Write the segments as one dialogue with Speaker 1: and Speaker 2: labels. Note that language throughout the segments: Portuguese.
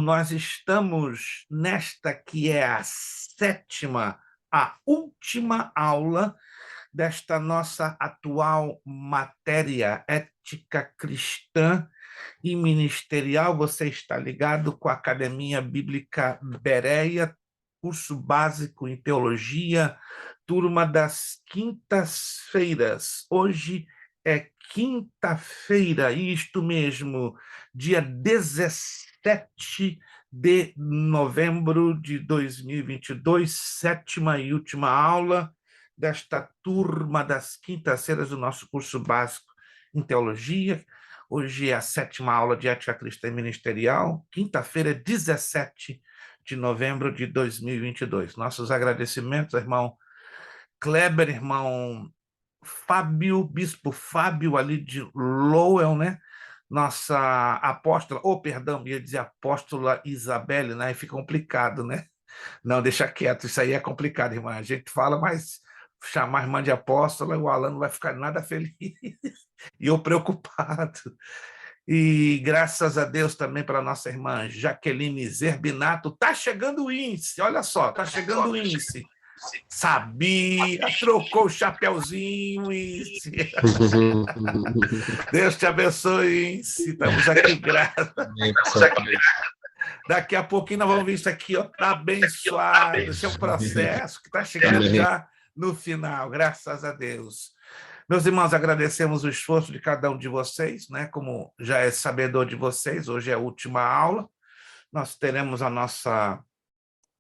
Speaker 1: Nós estamos nesta que é a última aula desta nossa atual matéria ética cristã e ministerial. Você está ligado com a Academia Bíblica Bereia, curso básico em teologia, turma das quintas-feiras. Hoje é quinta-feira, isto mesmo, dia 17 de novembro de 2022, sétima e última aula desta turma das quintas-feiras do nosso curso básico em teologia. Hoje é a sétima aula de ética cristã e ministerial, quinta-feira, 17 de novembro de 2022. Nossos agradecimentos, irmão Kleber, irmão Fábio, bispo Fábio ali de Lowell, né? Nossa apóstola, perdão, ia dizer apóstola Isabelle, né? Aí fica complicado, né? Não, deixa quieto, isso aí é complicado, irmã. A gente fala, mas chamar a irmã de apóstola, o Alan não vai ficar nada feliz. E eu preocupado. E graças a Deus também para nossa irmã Jaqueline Zerbinato. Tá chegando o índice, olha só, tá chegando o índice. Sabia, trocou o chapeuzinho, índice. Deus te abençoe, índice. Estamos aqui, graças. Daqui a pouquinho nós vamos ver isso aqui, ó, tá abençoado. Esse é um processo que está chegando já no final, graças a Deus. Meus irmãos, agradecemos o esforço de cada um de vocês, né? Como já é sabedor de vocês, hoje é a última aula. Nós teremos a nossa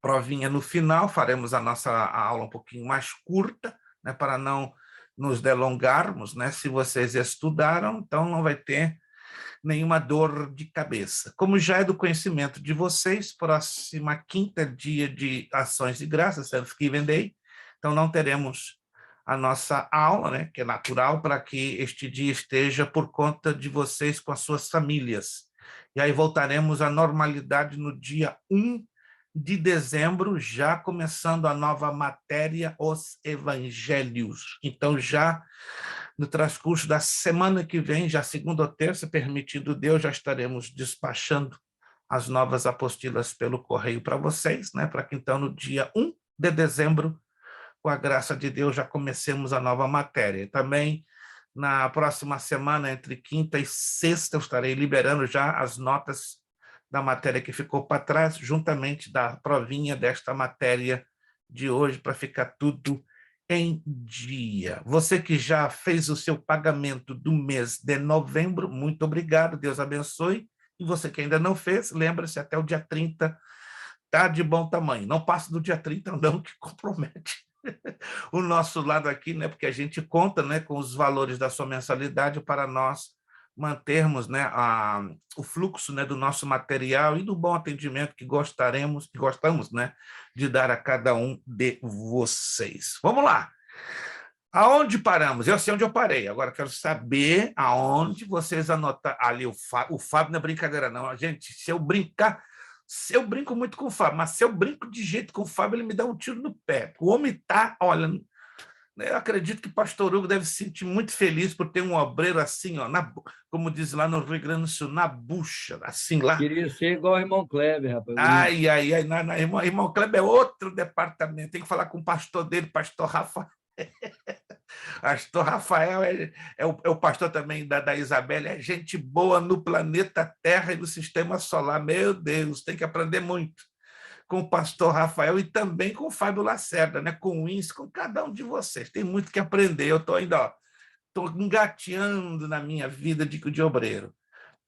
Speaker 1: provinha no final, faremos a nossa aula um pouquinho mais curta, né? Para não nos delongarmos, né? Se vocês estudaram, então não vai ter nenhuma dor de cabeça. Como já é do conhecimento de vocês, próxima quinta, dia de ações de graças, Thanksgiving Day, então não teremos a nossa aula, né, que é natural para que este dia esteja por conta de vocês com as suas famílias. E aí voltaremos à normalidade no dia 1 de dezembro, já começando a nova matéria, os evangelhos. Então, já no transcurso da semana que vem, já segunda ou terça, permitindo Deus, já estaremos despachando as novas apostilas pelo correio para vocês, né? Para que então no dia 1 de dezembro, com a graça de Deus, já comecemos a nova matéria. Também na próxima semana, entre quinta e sexta, eu estarei liberando já as notas da matéria que ficou para trás, juntamente da provinha desta matéria de hoje, para ficar tudo em dia. Você que já fez o seu pagamento do mês de novembro, muito obrigado, Deus abençoe. E você que ainda não fez, lembra-se, até o dia 30 está de bom tamanho. Não passe do dia 30, não, que compromete o nosso lado aqui, né? Porque a gente conta, né, com os valores da sua mensalidade para nós mantermos, né, o fluxo, né, do nosso material e do bom atendimento que gostamos, né, de dar a cada um de vocês. Vamos lá. Aonde paramos? Eu sei onde eu parei. Agora quero saber aonde vocês anotaram. Ali o Fábio não é brincadeira, não. Gente, se eu brinco muito com o Fábio, mas se eu brinco de jeito com o Fábio, ele me dá um tiro no pé. O homem está, olha, eu acredito que o pastor Hugo deve se sentir muito feliz por ter um obreiro assim, ó, como diz lá no Rio Grande do Sul, na bucha, assim lá.
Speaker 2: Queria ser igual o irmão Kleber, rapaz.
Speaker 1: Ai, irmão Kleber é outro departamento, tem que falar com o pastor dele, pastor Rafael. Pastor Rafael é o pastor também da Isabelle, é gente boa no planeta Terra e no sistema solar. Meu Deus, tem que aprender muito com o pastor Rafael e também com o Fábio Lacerda, né? Com o Ins, com cada um de vocês. Tem muito que aprender. Eu estou ainda, estou engateando na minha vida de obreiro.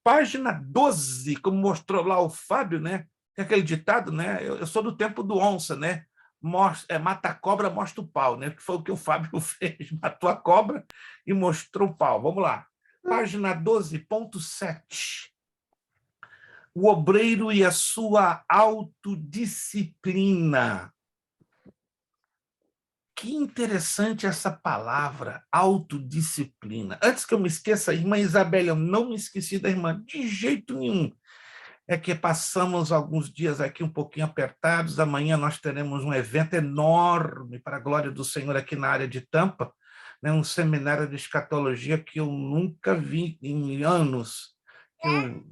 Speaker 1: Página 12, como mostrou lá o Fábio, né? Tem aquele ditado, né? Eu sou do tempo do onça, né? Mata a cobra, mostra o pau, né? Que foi o que o Fábio fez, matou a cobra e mostrou o pau. Vamos lá. Página 12.7. O obreiro e a sua autodisciplina. Que interessante essa palavra, autodisciplina. Antes que eu me esqueça, irmã Isabelle, eu não me esqueci da irmã de jeito nenhum. É que passamos alguns dias aqui um pouquinho apertados. Amanhã nós teremos um evento enorme para a glória do Senhor aqui na área de Tampa, né? Um seminário de escatologia que eu nunca vi em anos,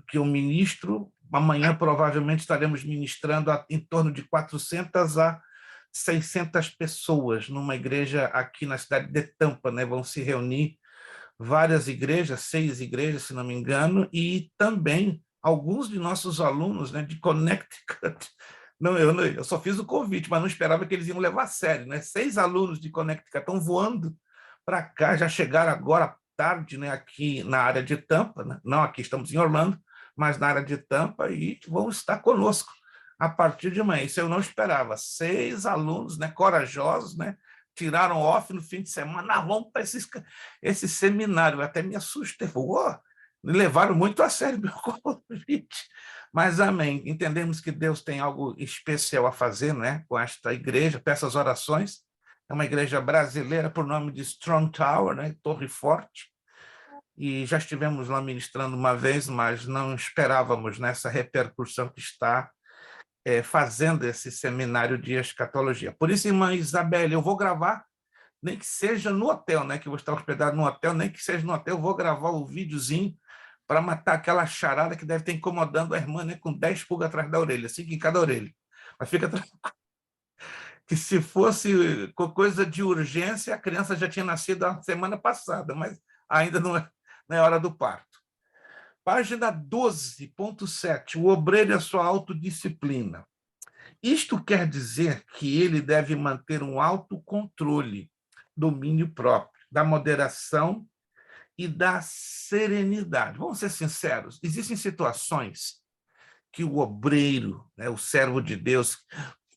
Speaker 1: que eu ministro amanhã provavelmente estaremos ministrando em torno de 400 a 600 pessoas numa igreja aqui na cidade de Tampa, né? Vão se reunir várias igrejas, 6 igrejas, se não me engano, e também alguns de nossos alunos, né, de Connecticut. Não, eu só fiz o convite, mas não esperava que eles iam levar a sério, né? 6 alunos de Connecticut estão voando para cá, já chegaram agora à tarde, né, aqui na área de Tampa, né? Não aqui, estamos em Orlando, mas na área de Tampa, e vão estar conosco a partir de amanhã. Isso eu não esperava. 6 alunos, né, corajosos, né, tiraram off no fim de semana, vamos para esse seminário. Eu até me assustei, me levaram muito a sério meu convite. Mas amém, entendemos que Deus tem algo especial a fazer, né, com esta igreja, com essas orações. É uma igreja brasileira por nome de Strong Tower, né, Torre Forte, e já estivemos lá ministrando uma vez, mas não esperávamos nessa repercussão que está fazendo esse seminário de escatologia. Por isso, irmã Isabelle, eu vou gravar, nem que seja no hotel, né, que eu vou estar hospedado no hotel, nem que seja no hotel, eu vou gravar o videozinho para matar aquela charada que deve estar incomodando a irmã, né, com 10 pulgas atrás da orelha, 5 em cada orelha. Mas fica que se fosse coisa de urgência, a criança já tinha nascido a semana passada, mas ainda não é hora do parto. Página 12.7, o obreiro e a sua autodisciplina. Isto quer dizer que ele deve manter um autocontrole, domínio próprio, da moderação e da serenidade. Vamos ser sinceros, existem situações que o obreiro, né, o servo de Deus,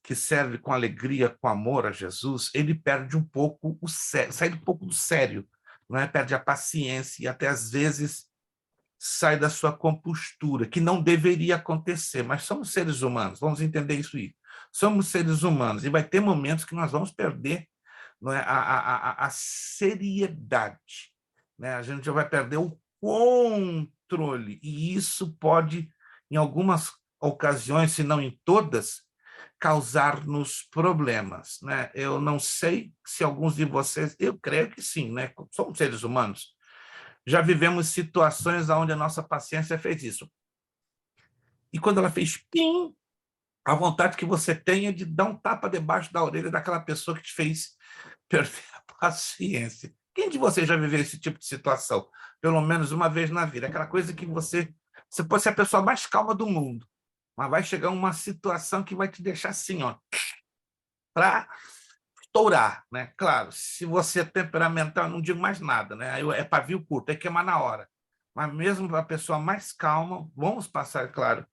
Speaker 1: que serve com alegria, com amor a Jesus, ele perde um pouco o sério, sai um pouco do sério, não é? Perde a paciência e até às vezes sai da sua compostura, que não deveria acontecer, mas somos seres humanos, vamos entender isso aí. Somos seres humanos e vai ter momentos que nós vamos perder, não é, a seriedade, né? A gente já vai perder o controle, e isso pode, em algumas ocasiões, se não em todas, causar-nos problemas, né? Eu não sei se alguns de vocês, eu creio que sim, né? Somos seres humanos. Já vivemos situações onde a nossa paciência fez isso. E quando ela fez pim, a vontade que você tem é de dar um tapa debaixo da orelha daquela pessoa que te fez perder a paciência. Quem de vocês já viveu esse tipo de situação? Pelo menos uma vez na vida. Aquela coisa que você pode ser a pessoa mais calma do mundo, mas vai chegar uma situação que vai te deixar assim, ó, para estourar, né? Claro, se você é temperamental, eu não digo mais nada, né? Aí é pavio curto, é queimar na hora. Mas mesmo para a pessoa mais calma, vamos passar, claro,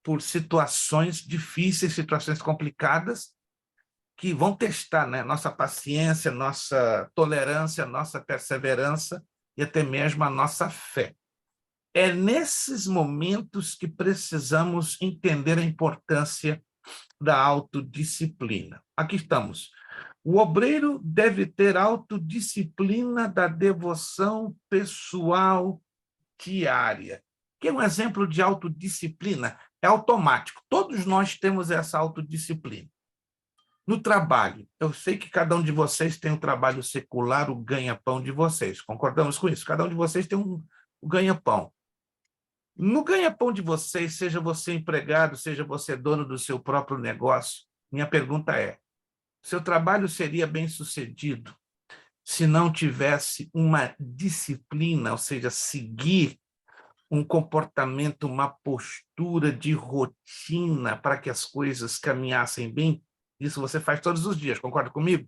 Speaker 1: por situações difíceis, situações complicadas, que vão testar, né, nossa paciência, nossa tolerância, nossa perseverança e até mesmo a nossa fé. É nesses momentos que precisamos entender a importância da autodisciplina. Aqui estamos. O obreiro deve ter autodisciplina da devoção pessoal diária. Que é um exemplo de autodisciplina? É automático. Todos nós temos essa autodisciplina. No trabalho, eu sei que cada um de vocês tem um trabalho secular, o ganha-pão de vocês. Concordamos com isso? Cada um de vocês tem um ganha-pão. No ganha-pão de vocês, seja você empregado, seja você dono do seu próprio negócio, minha pergunta é: seu trabalho seria bem-sucedido se não tivesse uma disciplina, ou seja, seguir um comportamento, uma postura de rotina para que as coisas caminhassem bem? Isso você faz todos os dias, concorda comigo?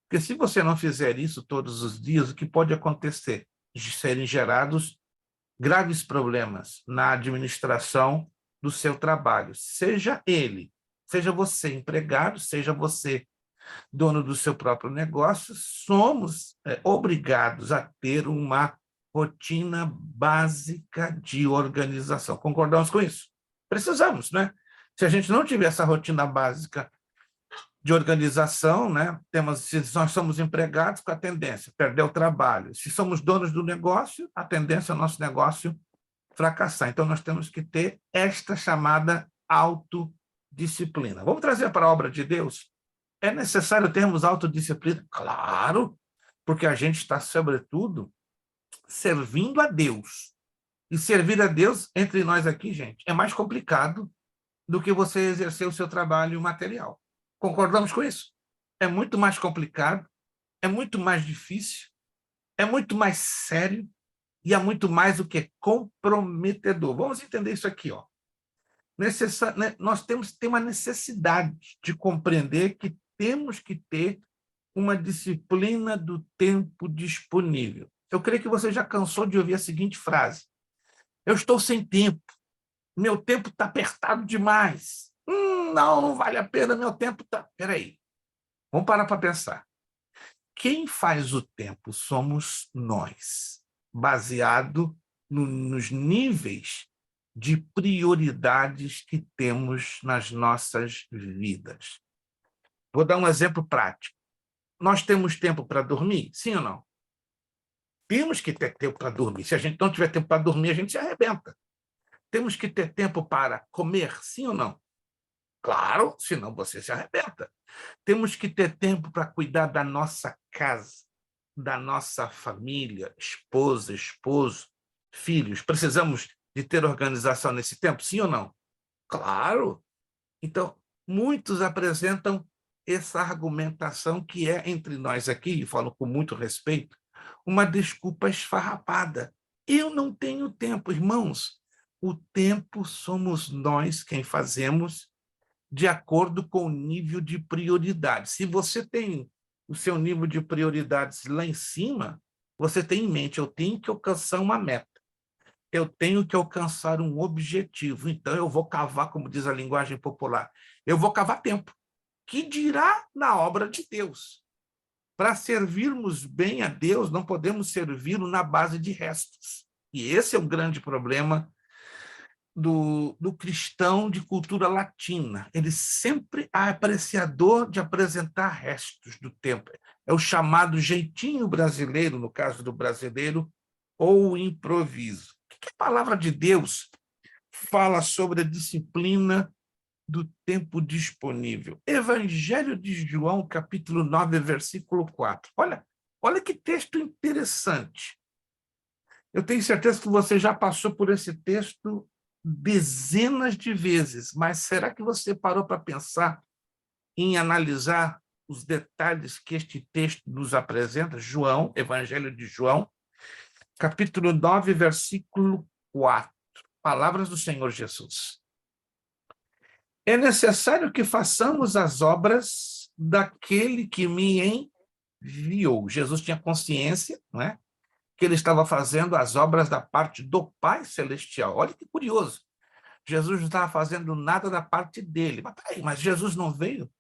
Speaker 1: Porque se você não fizer isso todos os dias, o que pode acontecer? De serem gerados graves problemas na administração do seu trabalho. Seja você empregado, seja você dono do seu próprio negócio, somos obrigados a ter uma rotina básica de organização. Concordamos com isso? Precisamos, né? Se a gente não tiver essa rotina básica de organização, né? Se nós somos empregados, com a tendência a perder o trabalho. Se somos donos do negócio, a tendência é o nosso negócio fracassar. Então, nós temos que ter esta chamada autodisciplina. Vamos trazer para a obra de Deus? É necessário termos autodisciplina? Claro, porque a gente está, sobretudo, servindo a Deus. E servir a Deus, entre nós aqui, gente, é mais complicado do que você exercer o seu trabalho material. Concordamos com isso? É muito mais complicado, é muito mais difícil, é muito mais sério e é muito mais o que comprometedor. Vamos entender isso aqui, ó. Nós temos que ter uma necessidade de compreender que temos que ter uma disciplina do tempo disponível. Eu creio que você já cansou de ouvir a seguinte frase: eu estou sem tempo, meu tempo está apertado demais. Não vale a pena, meu tempo está... Peraí, vamos parar para pensar. Quem faz o tempo somos nós, baseado nos níveis de prioridades que temos nas nossas vidas. Vou dar um exemplo prático. Nós temos tempo para dormir? Sim ou não? Temos que ter tempo para dormir. Se a gente não tiver tempo para dormir, a gente se arrebenta. Temos que ter tempo para comer? Sim ou não? Claro, senão você se arrebenta. Temos que ter tempo para cuidar da nossa casa, da nossa família, esposa, esposo, filhos. Precisamos de ter organização nesse tempo? Sim ou não? Claro. Então, muitos apresentam essa argumentação que é, entre nós aqui, e falo com muito respeito, uma desculpa esfarrapada. Eu não tenho tempo, irmãos. O tempo somos nós quem fazemos de acordo com o nível de prioridade. Se você tem o seu nível de prioridades lá em cima, você tem em mente, eu tenho que alcançar uma meta. Eu tenho que alcançar um objetivo. Então, eu vou cavar, como diz a linguagem popular, eu vou cavar tempo. Que dirá na obra de Deus? Para servirmos bem a Deus, não podemos servi-lo na base de restos. E esse é um grande problema do cristão de cultura latina. Ele sempre é apreciador de apresentar restos do tempo. É o chamado jeitinho brasileiro, no caso do brasileiro, ou o improviso. O que a palavra de Deus fala sobre a disciplina do tempo disponível? Evangelho de João, capítulo 9, versículo 4. Olha que texto interessante. Eu tenho certeza que você já passou por esse texto dezenas de vezes, mas será que você parou para pensar em analisar os detalhes que este texto nos apresenta? João, Evangelho de João, capítulo 9, versículo 4. Palavras do Senhor Jesus. É necessário que façamos as obras daquele que me enviou. Jesus tinha consciência, não é? Que ele estava fazendo as obras da parte do Pai Celestial. Olha que curioso. Jesus não estava fazendo nada da parte dele. Mas Jesus não veio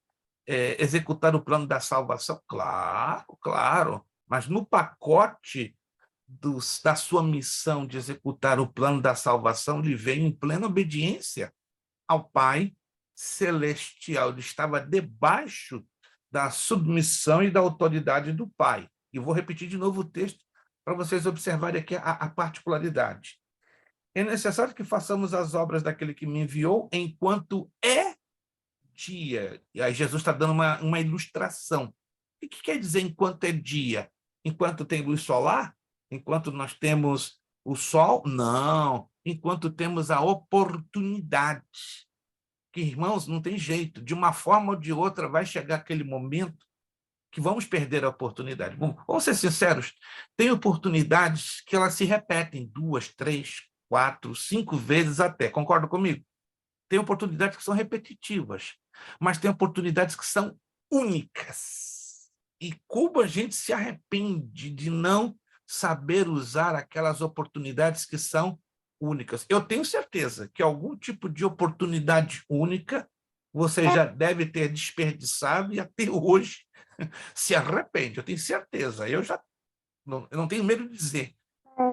Speaker 1: executar o plano da salvação? Claro, claro. Mas no pacote da sua missão de executar o plano da salvação, ele veio em plena obediência ao Pai Celestial. Ele estava debaixo da submissão e da autoridade do Pai. E vou repetir de novo o texto para vocês observarem aqui a particularidade. É necessário que façamos as obras daquele que me enviou enquanto é dia. E aí Jesus está dando uma ilustração. O que quer dizer enquanto é dia? Enquanto tem luz solar? Enquanto nós temos o sol? Não. Enquanto temos a oportunidade. Que, irmãos, não tem jeito. De uma forma ou de outra vai chegar aquele momento que vamos perder a oportunidade. Vamos ser sinceros, tem oportunidades que elas se repetem 2, 3, 4, 5 vezes até, concorda comigo? Tem oportunidades que são repetitivas, mas tem oportunidades que são únicas. E como a gente se arrepende de não saber usar aquelas oportunidades que são únicas. Eu tenho certeza que algum tipo de oportunidade única você já deve ter desperdiçado e até hoje se arrepende, eu tenho certeza. Eu não tenho medo de dizer.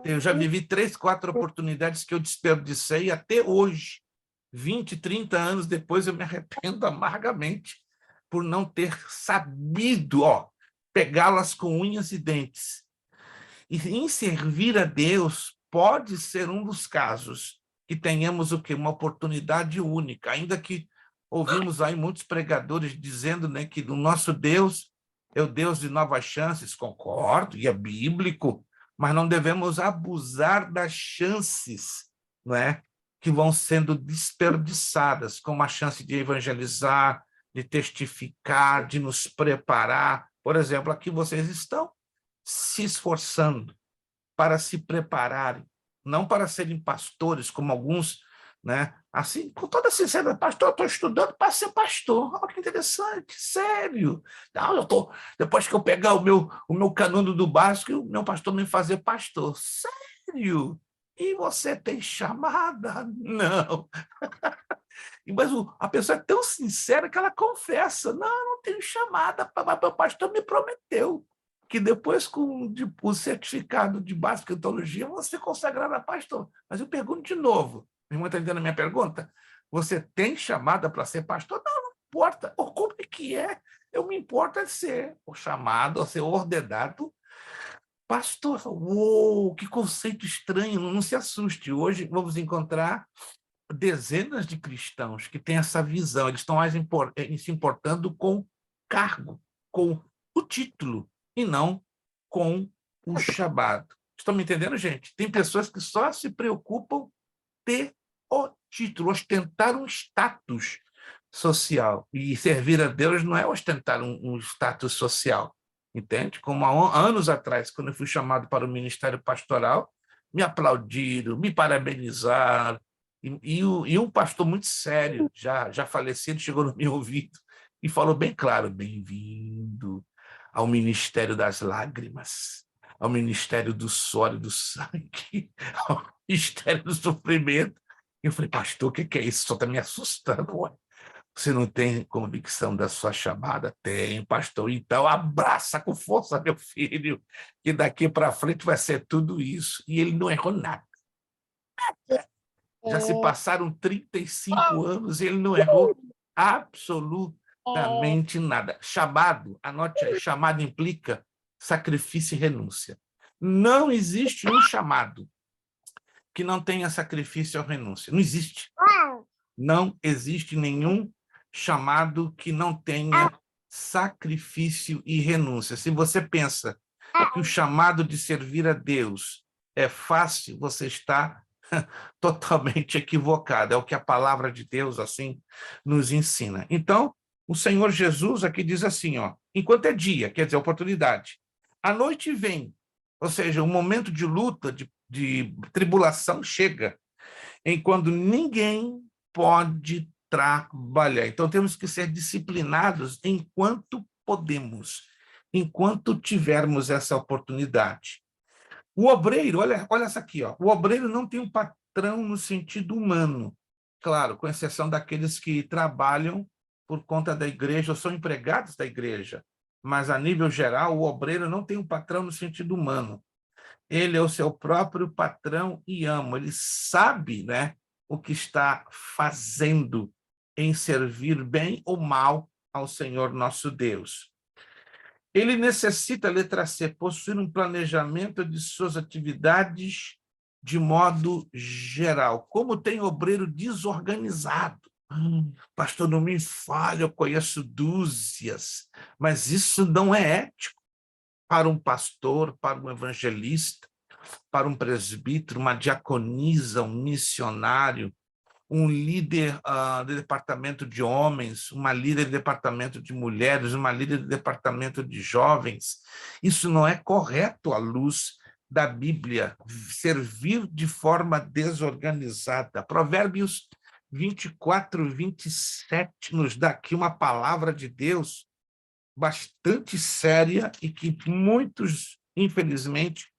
Speaker 1: Eu já vivi 3, 4 oportunidades que eu desperdicei e até hoje, 20, 30 anos depois, eu me arrependo amargamente por não ter sabido pegá-las com unhas e dentes. E em servir a Deus pode ser um dos casos que tenhamos o quê? Uma oportunidade única, ainda que ouvimos aí muitos pregadores dizendo, né, que o nosso Deus é o Deus de novas chances, concordo, e é bíblico, mas não devemos abusar das chances, não é, que vão sendo desperdiçadas, como a chance de evangelizar, de testificar, de nos preparar. Por exemplo, aqui vocês estão se esforçando para se prepararem, não para serem pastores, como alguns, né? Assim, com toda sinceridade, pastor, eu estou estudando para ser pastor. Olha que interessante, sério. Não, depois que eu pegar o meu canudo do básico, o meu pastor me fazer pastor. Sério? E você tem chamada? Não. Mas a pessoa é tão sincera que ela confessa, não, eu não tenho chamada, o pastor me prometeu que depois, com o certificado de básica em teologia, você consagrará pastor. Mas eu pergunto de novo, minha irmã está entendendo a minha pergunta? Você tem chamada para ser pastor? Não, não importa. Ou como é que é? Eu me importo é ser o chamado, a ser ordenado pastor. Uou, que conceito estranho, não se assuste. Hoje vamos encontrar dezenas de cristãos que têm essa visão, eles estão mais se importando com o cargo, com o título, e não com o chamado. Estão me entendendo, gente? Tem pessoas que só se preocupam ter o título, ostentar um status social. E servir a Deus não é ostentar um status social, entende? Como há anos atrás, quando eu fui chamado para o ministério pastoral, me aplaudiram, me parabenizaram, e um pastor muito sério, já falecido, chegou no meu ouvido e falou bem claro: bem-vindo ao ministério das lágrimas, ao ministério do suor e do sangue, ao ministério do sofrimento. E eu falei: pastor, o que é isso? Só está me assustando. Ué. Você não tem convicção da sua chamada? Tem, pastor. Então abraça com força, meu filho, que daqui para frente vai ser tudo isso. E ele não errou nada. Já se passaram 35 anos e ele não errou absolutamente nada. Chamado, anote aí, chamado implica sacrifício e renúncia. Não existe um chamado que não tenha sacrifício ou renúncia. Não existe. Não existe nenhum chamado que não tenha sacrifício e renúncia. Se você pensa que o chamado de servir a Deus é fácil, você está totalmente equivocado. É o que a palavra de Deus assim nos ensina. Então, o Senhor Jesus aqui diz assim, ó, enquanto é dia, quer dizer, oportunidade, a noite vem, ou seja, o momento de luta, de tribulação chega, enquanto ninguém pode trabalhar. Então, temos que ser disciplinados enquanto podemos, enquanto tivermos essa oportunidade. O obreiro, olha essa aqui, ó. O obreiro não tem um patrão no sentido humano, claro, com exceção daqueles que trabalham por conta da igreja ou são empregados da igreja. Mas, a nível geral, o obreiro não tem um patrão no sentido humano. Ele é o seu próprio patrão e amo. Ele sabe, né, o que está fazendo em servir bem ou mal ao Senhor nosso Deus. Ele necessita, letra C, possuir um planejamento de suas atividades de modo geral. Como tem obreiro desorganizado. Pastor, não me fale, eu conheço dúzias, mas isso não é ético para um pastor, para um evangelista, para um presbítero, uma diaconisa, um missionário, um líder de departamento de homens, uma líder de departamento de mulheres, uma líder de departamento de jovens. Isso não é correto à luz da Bíblia, servir de forma desorganizada. Provérbios 24, 27 nos dá aqui uma palavra de Deus bastante séria e que muitos, infelizmente,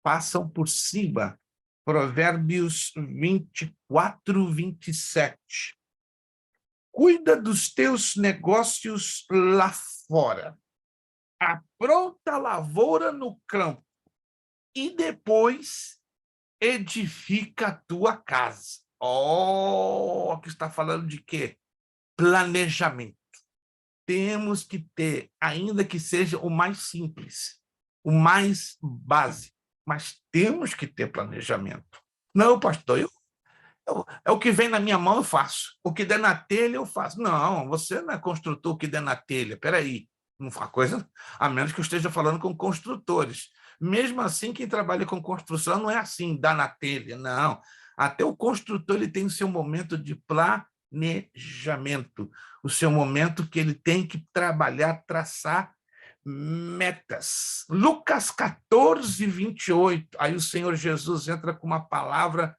Speaker 1: passam por cima. Provérbios 24, 27. Cuida dos teus negócios lá fora. Apronta a lavoura no campo e depois edifica a tua casa. Oh, aqui está falando de quê? Planejamento. Temos que ter, ainda que seja o mais simples, o mais básico, mas temos que ter planejamento. Não, pastor, é o que vem na minha mão eu faço, o que der na telha eu faço. Não, você não é construtor, o que der na telha, espera aí, não faz coisa, a menos que eu esteja falando com construtores. Mesmo assim, quem trabalha com construção não é assim, dá na telha, não. Até o construtor ele tem o seu momento de planejamento, o seu momento que ele tem que trabalhar, traçar metas. Lucas 14, 28, aí o Senhor Jesus entra com uma palavra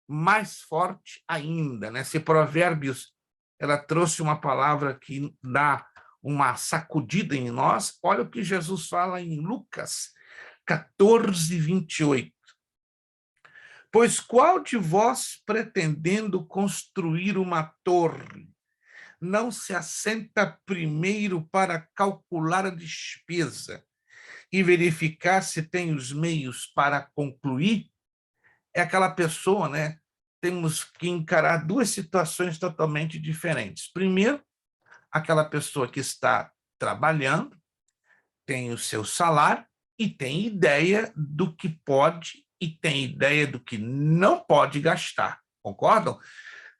Speaker 1: mais forte ainda, né? Se Provérbios ela trouxe uma palavra que dá uma sacudida em nós, olha o que Jesus fala em Lucas 14, 28. Pois qual de vós, pretendendo construir uma torre, não se assenta primeiro para calcular a despesa e verificar se tem os meios para concluir? É aquela pessoa, né? Temos que encarar duas situações totalmente diferentes. Primeiro, aquela pessoa que está trabalhando, tem o seu salário e tem ideia do que pode e tem ideia do que não pode gastar. Concordam?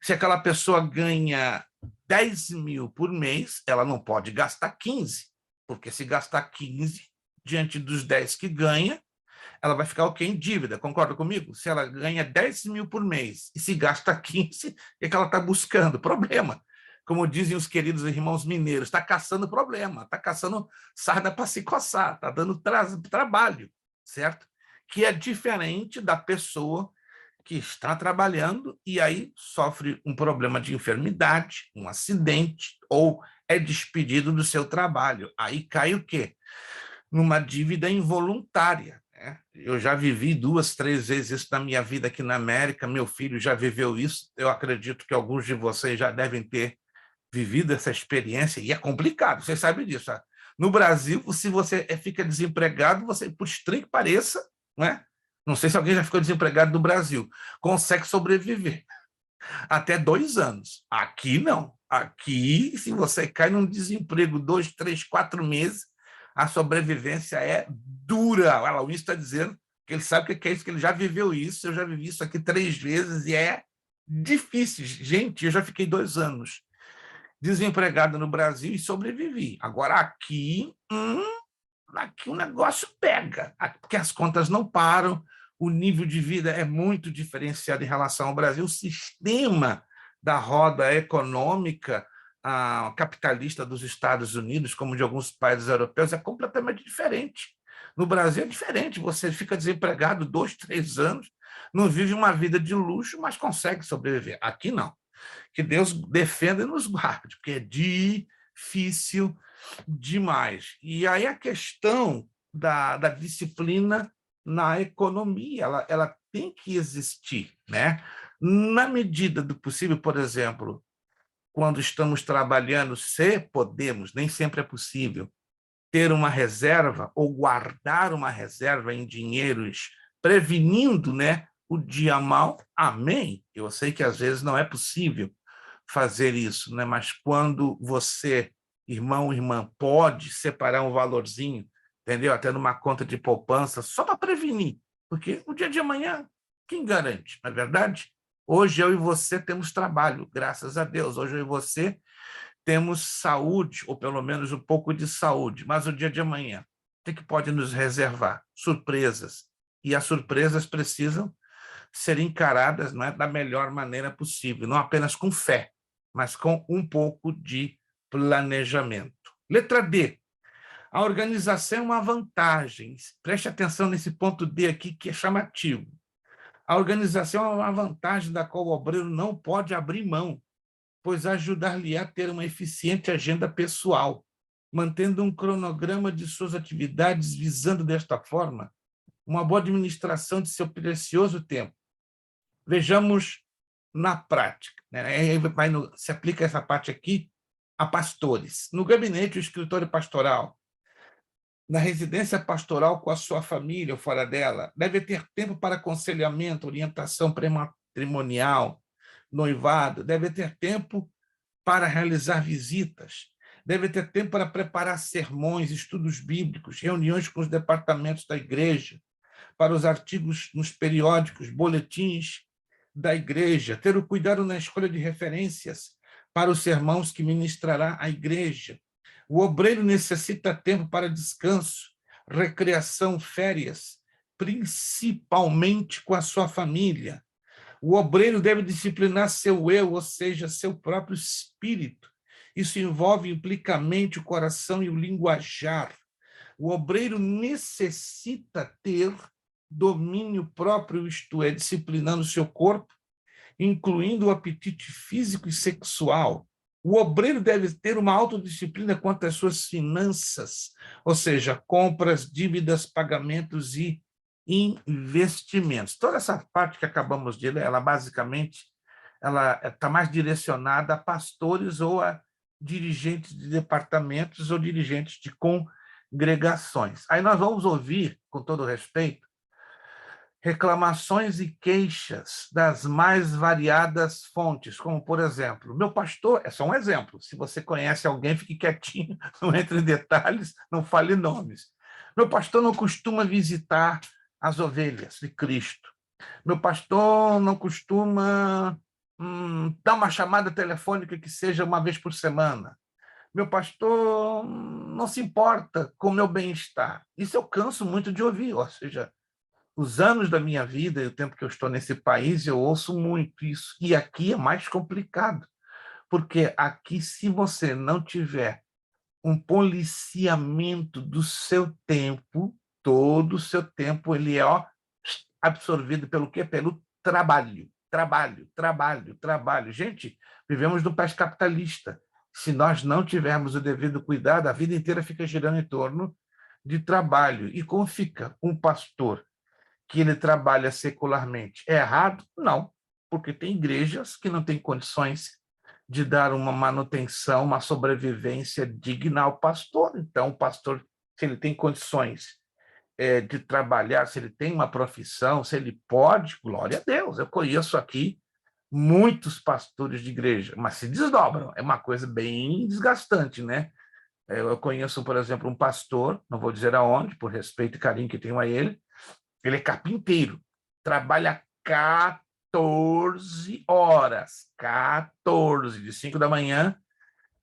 Speaker 1: Se aquela pessoa ganha 10 mil por mês, ela não pode gastar 15, porque se gastar 15 diante dos 10 que ganha, ela vai ficar o quê? Em dívida, concorda comigo? Se ela ganha 10 mil por mês e se gasta 15, o que ela está buscando? Problema. Como dizem os queridos irmãos mineiros, está caçando problema, está caçando sarna para se coçar, está dando trabalho, certo? Que é diferente da pessoa que está trabalhando e aí sofre um problema de enfermidade, um acidente, ou é despedido do seu trabalho. Aí cai o quê? Numa dívida involuntária. Eu já vivi 2, 3 vezes isso na minha vida aqui na América, meu filho já viveu isso, eu acredito que alguns de vocês já devem ter vivido essa experiência, e é complicado, vocês sabem disso. No Brasil, se você fica desempregado, você, por estranho que pareça, não é? Não sei se alguém já ficou desempregado no Brasil, consegue sobreviver até 2 anos. Aqui não. Aqui, se você cai num desemprego 2, 3, 4 meses, a sobrevivência é dura. O Luiz está dizendo que ele sabe o que é isso, que ele já viveu isso, eu já vivi isso aqui 3 vezes e é difícil. Gente, eu já fiquei 2 anos desempregado no Brasil e sobrevivi. Agora, aqui o negócio pega, porque as contas não param, o nível de vida é muito diferenciado em relação ao Brasil, o sistema da roda econômica capitalista dos Estados Unidos, como de alguns países europeus, é completamente diferente. No Brasil é diferente, você fica desempregado 2, 3 anos, não vive uma vida de luxo, mas consegue sobreviver. Aqui não. Que Deus defenda e nos guarde, porque é difícil demais. E aí a questão da disciplina na economia, ela tem que existir, né? Na medida do possível, por exemplo, quando estamos trabalhando, se podemos, nem sempre é possível, ter uma reserva ou guardar uma reserva em dinheiros, prevenindo, né, o dia mau, amém. Eu sei que às vezes não é possível fazer isso, né? Mas quando você, irmão, irmã, pode separar um valorzinho, entendeu? Até numa conta de poupança, só para prevenir, porque o dia de amanhã, quem garante, não é verdade? Hoje eu e você temos trabalho, graças a Deus. Hoje eu e você temos saúde, ou pelo menos um pouco de saúde, mas o dia de amanhã, o que pode nos reservar? Surpresas. E as surpresas precisam ser encaradas, não é, da melhor maneira possível, não apenas com fé, mas com um pouco de planejamento. Letra D. A organização é uma vantagem. Preste atenção nesse ponto D aqui, que é chamativo. A organização é uma vantagem da qual o obreiro não pode abrir mão, pois ajudar-lhe a ter uma eficiente agenda pessoal, mantendo um cronograma de suas atividades, visando desta forma uma boa administração de seu precioso tempo. Vejamos na prática, né? Se aplica essa parte aqui a pastores. No gabinete, o escritório pastoral, na residência pastoral com a sua família ou fora dela, deve ter tempo para aconselhamento, orientação pré-matrimonial, noivado, deve ter tempo para realizar visitas, deve ter tempo para preparar sermões, estudos bíblicos, reuniões com os departamentos da igreja, para os artigos nos periódicos, boletins da igreja, ter o cuidado na escolha de referências para os sermãos que ministrará a igreja. O obreiro necessita tempo para descanso, recreação, férias, principalmente com a sua família. O obreiro deve disciplinar seu eu, ou seja, seu próprio espírito. Isso envolve implicamente o coração e o linguajar. O obreiro necessita ter domínio próprio, isto é, disciplinando seu corpo, incluindo o apetite físico e sexual. O obreiro deve ter uma autodisciplina quanto às suas finanças, ou seja, compras, dívidas, pagamentos e investimentos. Toda essa parte que acabamos de ler, ela basicamente ela está mais direcionada a pastores ou a dirigentes de departamentos ou dirigentes de congregações. Aí nós vamos ouvir, com todo respeito, reclamações e queixas das mais variadas fontes, como, por exemplo, meu pastor, é só um exemplo, se você conhece alguém, fique quietinho, não entre em detalhes, não fale nomes. Meu pastor não costuma visitar as ovelhas de Cristo. Meu pastor não costuma dar uma chamada telefônica que seja uma vez por semana. Meu pastor não se importa com o meu bem-estar. Isso eu canso muito de ouvir, ou seja, os anos da minha vida e o tempo que eu estou nesse país, eu ouço muito isso. E aqui é mais complicado, porque aqui, se você não tiver um policiamento do seu tempo, todo o seu tempo, ele é absorvido pelo quê? Pelo trabalho, trabalho, trabalho, trabalho. Gente, vivemos no país capitalista. Se nós não tivermos o devido cuidado, a vida inteira fica girando em torno de trabalho. E como fica um pastor que ele trabalha secularmente? É errado? Não, porque tem igrejas que não têm condições de dar uma manutenção, uma sobrevivência digna ao pastor. Então, o pastor, se ele tem condições de trabalhar, se ele tem uma profissão, se ele pode, glória a Deus. Eu conheço aqui muitos pastores de igreja, mas se desdobram. É uma coisa bem desgastante, né? Eu conheço, por exemplo, um pastor, não vou dizer aonde, por respeito e carinho que tenho a ele é carpinteiro, trabalha 14 horas, 14, de 5 da manhã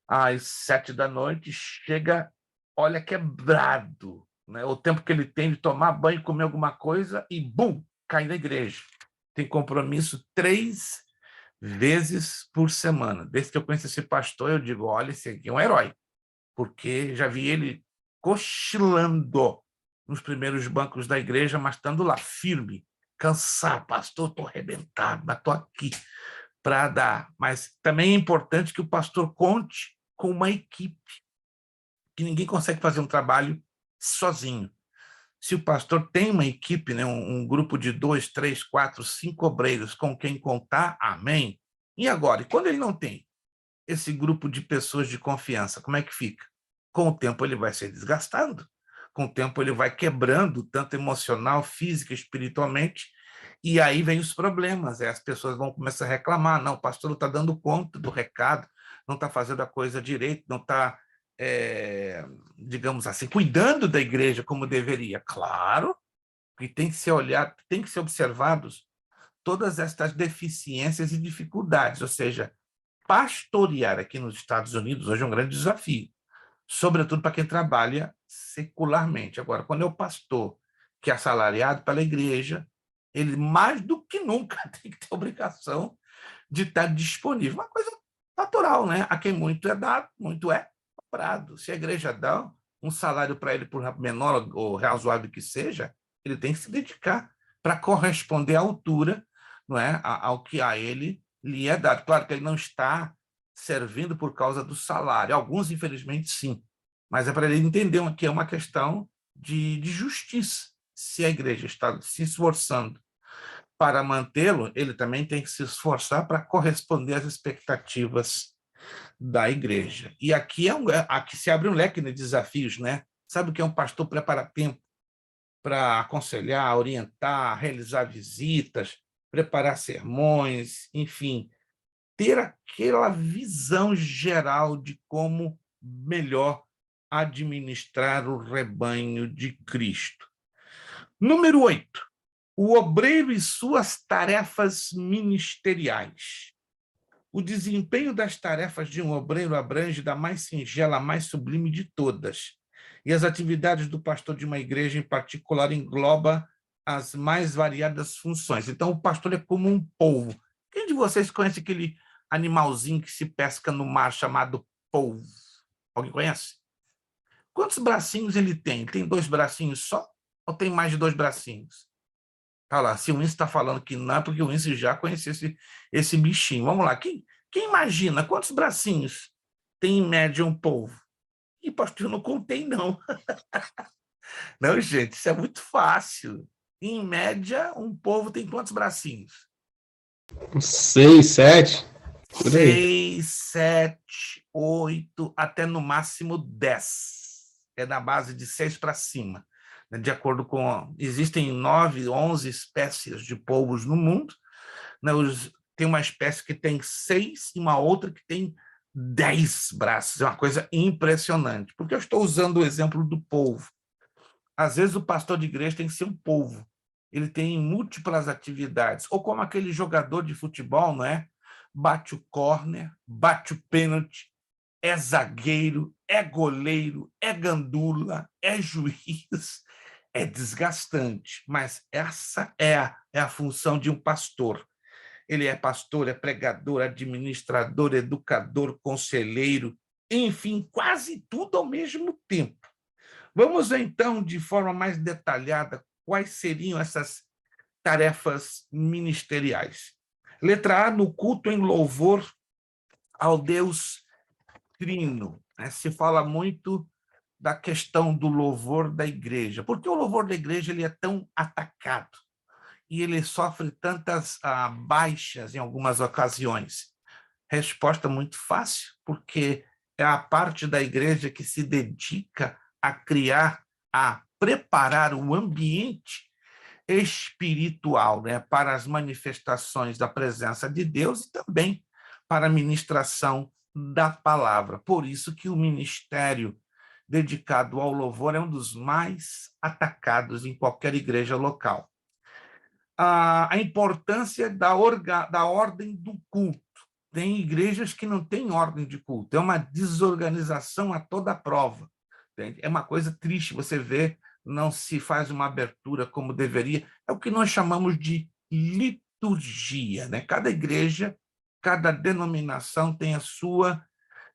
Speaker 1: às 7 da noite, chega, olha, quebrado, né? O tempo que ele tem de tomar banho, comer alguma coisa e, bum, cai na igreja. Tem compromisso 3 vezes por semana. Desde que eu conheço esse pastor, eu digo, olha, esse aqui é um herói, porque já vi ele cochilando nos primeiros bancos da igreja, mas estando lá firme, cansado, pastor, estou arrebentado, mas estou aqui para dar. Mas também é importante que o pastor conte com uma equipe, que ninguém consegue fazer um trabalho sozinho. Se o pastor tem uma equipe, né, um grupo de 2, 3, 4, 5 obreiros com quem contar, amém. E agora? E quando ele não tem esse grupo de pessoas de confiança, como é que fica? Com o tempo ele vai se desgastando, com o tempo ele vai quebrando, tanto emocional, física, espiritualmente, e aí vem os problemas, as pessoas vão começar a reclamar, não, o pastor não está dando conta do recado, não está fazendo a coisa direito, não está, digamos assim, cuidando da igreja como deveria. Claro que tem que ser olhado, tem que ser observados todas estas deficiências e dificuldades, ou seja, pastorear aqui nos Estados Unidos hoje é um grande desafio, sobretudo para quem trabalha secularmente. Agora, quando é o pastor que é assalariado pela igreja, ele mais do que nunca tem que ter a obrigação de estar disponível. Uma coisa natural, né? A quem muito é dado, muito é cobrado. Se a igreja dá um salário para ele, por menor ou razoável que seja, ele tem que se dedicar para corresponder à altura, não é, ao que a ele lhe é dado. Claro que ele não está servindo por causa do salário. Alguns, infelizmente, sim. Mas é para ele entender que é uma questão de justiça. Se a igreja está se esforçando para mantê-lo, ele também tem que se esforçar para corresponder às expectativas da igreja. E aqui, aqui se abre um leque de desafios, né? Sabe o que é um pastor preparar tempo para aconselhar, orientar, realizar visitas, preparar sermões, enfim, ter aquela visão geral de como melhor administrar o rebanho de Cristo. Número 8, o obreiro e suas tarefas ministeriais. O desempenho das tarefas de um obreiro abrange da mais singela à mais sublime de todas, E as atividades do pastor de uma igreja, em particular, engloba as mais variadas funções. Então, o pastor é como um polvo. Quem de vocês conhece aquele animalzinho que se pesca no mar chamado polvo? Alguém conhece? Quantos bracinhos ele tem? Tem 2 bracinhos só? Ou tem mais de 2 bracinhos? Olha lá, se o Winston está falando que não, é porque o Winston já conhecia esse bichinho. Vamos lá, quem imagina quantos bracinhos tem em média um polvo? E, pastor, eu não contei, não. Não, gente, isso é muito fácil. Em média, um polvo tem quantos bracinhos?
Speaker 3: 6, 7, por aí.
Speaker 1: 6, 7, 8, até no máximo 10. É na base de 6 para cima. De acordo com... Existem 9, 11 espécies de polvos no mundo. Tem uma espécie que tem 6 e uma outra que tem 10 braços. É uma coisa impressionante. Por que eu estou usando o exemplo do polvo? Às vezes o pastor de igreja tem que ser um polvo. Ele tem múltiplas atividades. Ou como aquele jogador de futebol, não é? Bate o córner, bate o pênalti, é zagueiro, é goleiro, é gandula, é juiz. É desgastante, mas essa é a função de um pastor. Ele é pastor, é pregador, administrador, educador, conselheiro, enfim, quase tudo ao mesmo tempo. Vamos ver, então, de forma mais detalhada, quais seriam essas tarefas ministeriais. Letra A, no culto em louvor ao Deus Trino. Se fala muito da questão do louvor da igreja. Por que o louvor da igreja ele é tão atacado? E ele sofre tantas baixas em algumas ocasiões? Resposta muito fácil, porque é a parte da igreja que se dedica a criar, a preparar o ambiente espiritual, né, para as manifestações da presença de Deus e também para a ministração da palavra. Por isso que o ministério dedicado ao louvor é um dos mais atacados em qualquer igreja local. A importância da ordem do culto. Tem igrejas que não têm ordem de culto, é uma desorganização a toda prova. Entende? É uma coisa triste você ver, não se faz uma abertura como deveria. É o que nós chamamos de liturgia, né? Cada igreja, cada denominação tem a sua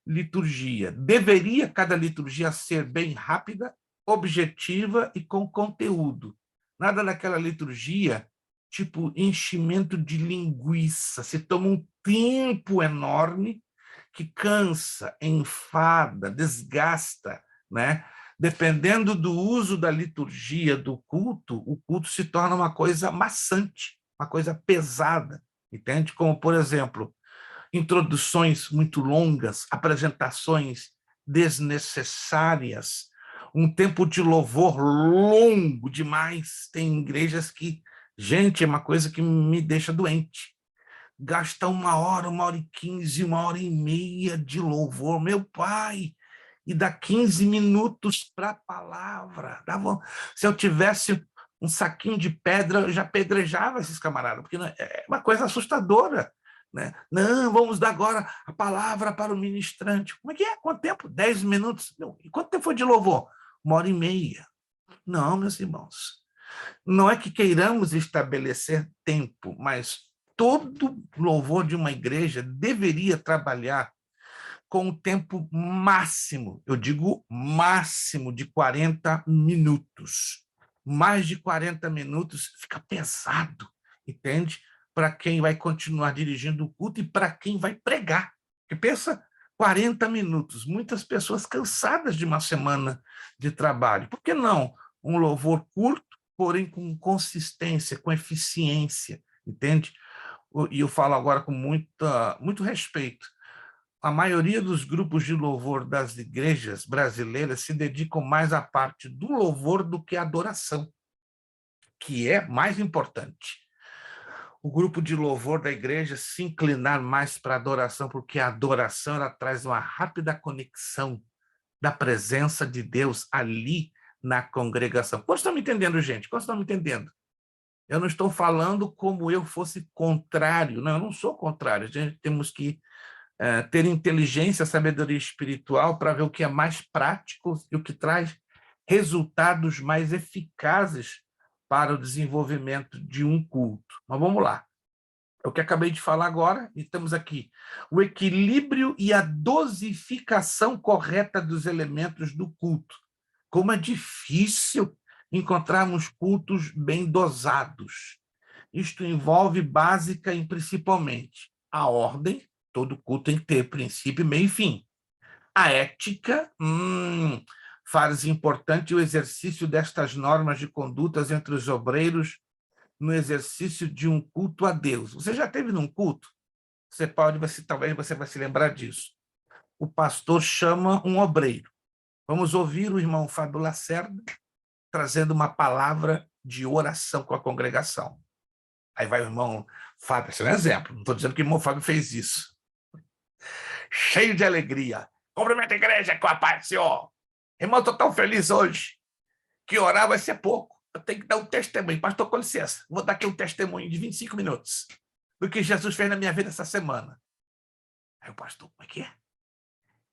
Speaker 1: liturgia. Deveria cada liturgia ser bem rápida, objetiva e com conteúdo. Nada daquela liturgia tipo enchimento de linguiça. Se toma um tempo enorme que cansa, enfada, desgasta, né? Dependendo do uso da liturgia, do culto, o culto se torna uma coisa maçante, uma coisa pesada, entende? Como, por exemplo, introduções muito longas, apresentações desnecessárias, um tempo de louvor longo demais. Tem igrejas que, gente, é uma coisa que me deixa doente. Gasta 1 hora e 15, 1 hora e meia de louvor, meu pai, e dá 15 minutos para a palavra. Se eu tivesse um saquinho de pedra, eu já apedrejava esses camaradas, porque é uma coisa assustadora. Né? Não, vamos dar agora a palavra para o ministrante. Como é que é? Quanto tempo? 10 minutos? Não. E quanto tempo foi de louvor? 1 hora e meia. Não, meus irmãos. Não é que queiramos estabelecer tempo, mas todo louvor de uma igreja deveria trabalhar com o tempo máximo, eu digo máximo, de 40 minutos. Mais de 40 minutos fica pesado, entende? Para quem vai continuar dirigindo o culto e para quem vai pregar. Porque pensa, 40 minutos, muitas pessoas cansadas de uma semana de trabalho. Por que não um louvor curto, porém com consistência, com eficiência, entende? E eu falo agora com muito respeito. A maioria dos grupos de louvor das igrejas brasileiras se dedicam mais à parte do louvor do que à adoração, que é mais importante. O grupo de louvor da igreja se inclinar mais para a adoração, porque a adoração ela traz uma rápida conexão da presença de Deus ali na congregação. Quantos estão me entendendo, gente? Quantos estão me entendendo? Eu não estou falando como eu fosse contrário. Não, eu não sou contrário. A gente temos que ter inteligência, sabedoria espiritual para ver o que é mais prático e o que traz resultados mais eficazes para o desenvolvimento de um culto. Mas vamos lá. É o que acabei de falar agora, e estamos aqui. O equilíbrio e a dosificação correta dos elementos do culto. Como é difícil encontrarmos cultos bem dosados. Isto envolve básica e principalmente a ordem, todo culto tem que ter princípio, meio e fim. A ética, fase importante o exercício destas normas de condutas entre os obreiros no exercício de um culto a Deus. Você já esteve num culto? Talvez você vai se lembrar disso. O pastor chama um obreiro. Vamos ouvir o irmão Fábio Lacerda trazendo uma palavra de oração com a congregação. Aí vai o irmão Fábio, esse é um exemplo, não estou dizendo que o irmão Fábio fez isso. Cheio de alegria. Cumprimenta a igreja com a paz, Senhor. Irmão, estou tão feliz hoje que orar vai ser pouco. Eu tenho que dar um testemunho. Pastor, com licença, vou dar aqui um testemunho de 25 minutos do que Jesus fez na minha vida essa semana. Aí o pastor, como é que é?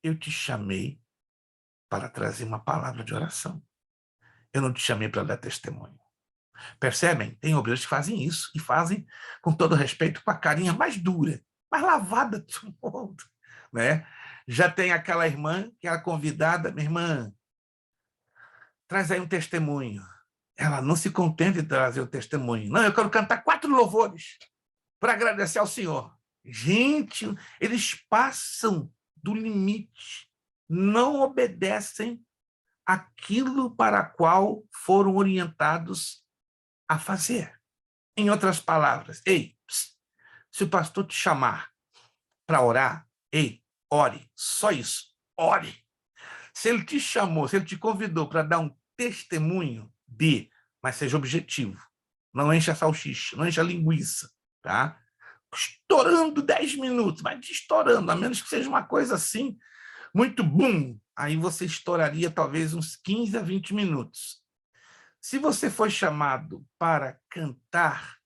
Speaker 1: Eu te chamei para trazer uma palavra de oração. Eu não te chamei para dar testemunho. Percebem? Tem obreiros que fazem isso, e fazem com todo respeito, com a carinha mais dura, mais lavada do mundo, né? Já tem aquela irmã que era convidada, minha irmã, traz aí um testemunho. Ela não se contenta em trazer o testemunho. Não, eu quero cantar 4 louvores para agradecer ao Senhor. Gente, eles passam do limite, não obedecem aquilo para a qual foram orientados a fazer. Em outras palavras, ei, se o pastor te chamar para orar, ei, ore, só isso, ore. Se ele te chamou, se ele te convidou para dar um testemunho, dê, mas seja objetivo. Não encha a salsicha, não encha a linguiça, tá? Estourando 10 minutos, mas estourando, a menos que seja uma coisa assim, muito bum, aí você estouraria talvez uns 15 a 20 minutos. Se você foi chamado para cantar,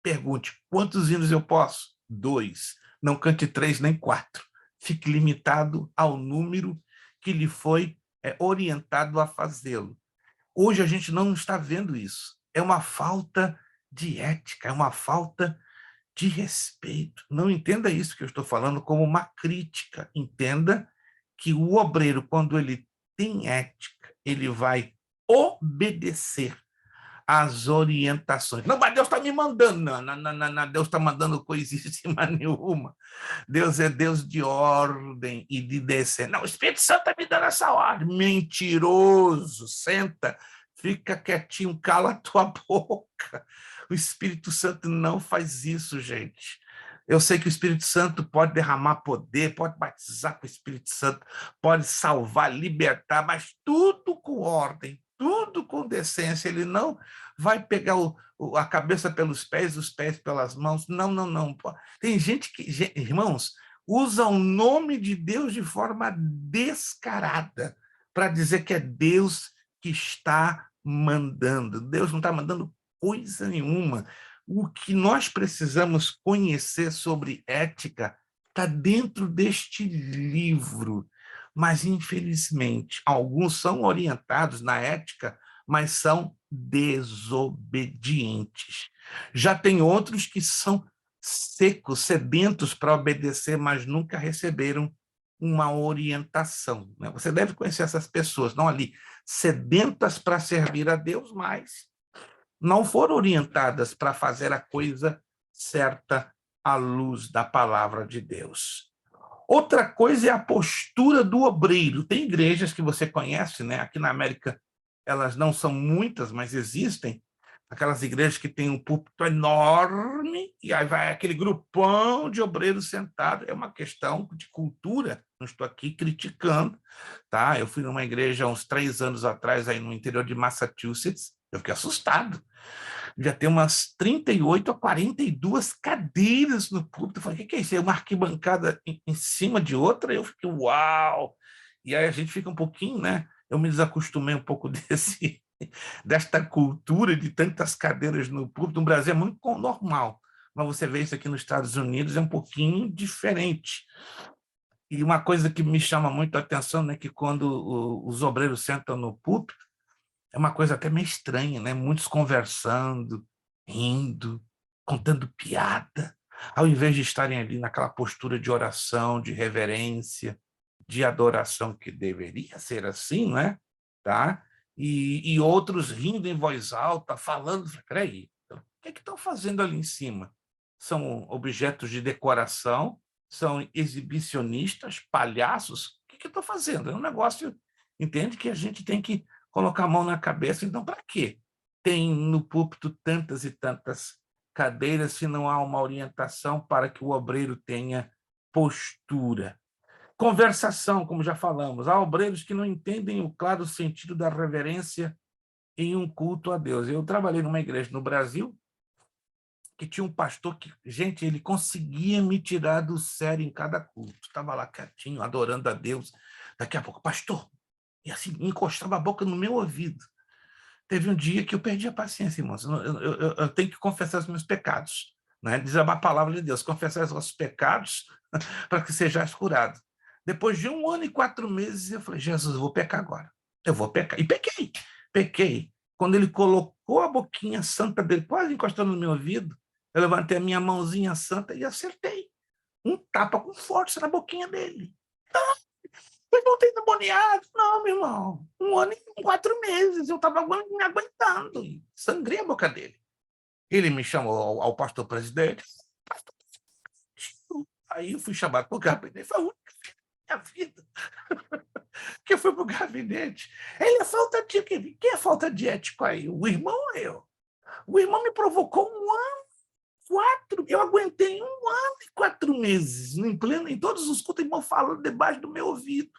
Speaker 1: pergunte, quantos hinos eu posso? 2. Não cante 3 nem 4. Fique limitado ao número que lhe foi orientado a fazê-lo. Hoje a gente não está vendo isso. É uma falta de ética, é uma falta de respeito. Não entenda isso que eu estou falando como uma crítica. Entenda que o obreiro, quando ele tem ética, ele vai obedecer às orientações. Não, mas Deus está me mandando. Não, Deus está mandando coisíssima nenhuma. Deus é Deus de ordem e de descer. Não, o Espírito Santo está me dando essa ordem. Mentiroso. Senta, fica quietinho, cala a tua boca. O Espírito Santo não faz isso, gente. Eu sei que o Espírito Santo pode derramar poder, pode batizar com o Espírito Santo, pode salvar, libertar, mas tudo com ordem, tudo com decência. Ele não vai pegar a cabeça pelos pés, os pés pelas mãos. Não. Tem gente que, irmãos, usa o nome de Deus de forma descarada para dizer que é Deus que está mandando. Deus não está mandando coisa nenhuma. O que nós precisamos conhecer sobre ética está dentro deste livro, mas, infelizmente, alguns são orientados na ética, mas são desobedientes. Já tem outros que são secos, sedentos para obedecer, mas nunca receberam uma orientação. Você deve conhecer essas pessoas, não ali, sedentas para servir a Deus, mas não foram orientadas para fazer a coisa certa à luz da palavra de Deus. Outra coisa é a postura do obreiro. Tem igrejas que você conhece, né? Aqui na América elas não são muitas, mas existem. Aquelas igrejas que têm um púlpito enorme e aí vai aquele grupão de obreiros sentados. É uma questão de cultura, não estou aqui criticando, tá? Eu fui numa igreja há uns 3 anos atrás, aí no interior de Massachusetts, eu fiquei assustado. Já tem umas 38 a 42 cadeiras no púlpito. Eu falei, o que é isso? É uma arquibancada em cima de outra? Eu fiquei, uau! E aí a gente fica um pouquinho, né? Eu me desacostumei um pouco desta cultura de tantas cadeiras no púlpito. No Brasil é muito normal, mas você vê isso aqui nos Estados Unidos, é um pouquinho diferente. E uma coisa que me chama muito a atenção, né, que quando os obreiros sentam no púlpito, é uma coisa até meio estranha, né? Muitos conversando, rindo, contando piada, ao invés de estarem ali naquela postura de oração, de reverência, de adoração, que deveria ser assim, né? Tá? E outros rindo em voz alta, falando, peraí, o que estão fazendo ali em cima? São objetos de decoração? São exibicionistas, palhaços? O que estão fazendo? É um negócio, entende, que a gente tem que colocar a mão na cabeça. Então, para quê? Tem no púlpito tantas e tantas cadeiras se não há uma orientação para que o obreiro tenha postura. Conversação, como já falamos. Há obreiros que não entendem o claro sentido da reverência em um culto a Deus. Eu trabalhei numa igreja no Brasil que tinha um pastor que, gente, ele conseguia me tirar do sério em cada culto. Estava lá quietinho, adorando a Deus. Daqui a pouco, pastor, e assim, encostava a boca no meu ouvido. Teve um dia que eu perdi a paciência, irmãos. Eu tenho que confessar os meus pecados, né? Diz a palavra de Deus, confessar os vossos pecados para que sejais curados. Depois de 1 ano e 4 meses, eu falei, Jesus, eu vou pecar agora. Eu vou pecar. E pequei. Quando ele colocou a boquinha santa dele, quase encostando no meu ouvido, eu levantei a minha mãozinha santa e acertei um tapa com força na boquinha dele. Eu voltei endemoniado. Não, meu irmão. 1 ano e 4 meses. Eu estava me aguentando. Sangrei a boca dele. Ele me chamou ao pastor presidente. Pastor, aí eu fui chamado para o gabinete. Foi a única vez da minha vida que eu fui para o gabinete. Ele é falta de... Quem é falta de ético aí? O irmão ou eu? O irmão me provocou 1 ano e 4. Eu aguentei 1 ano e 4 meses. Em todos os cultos, o irmão falando debaixo do meu ouvido.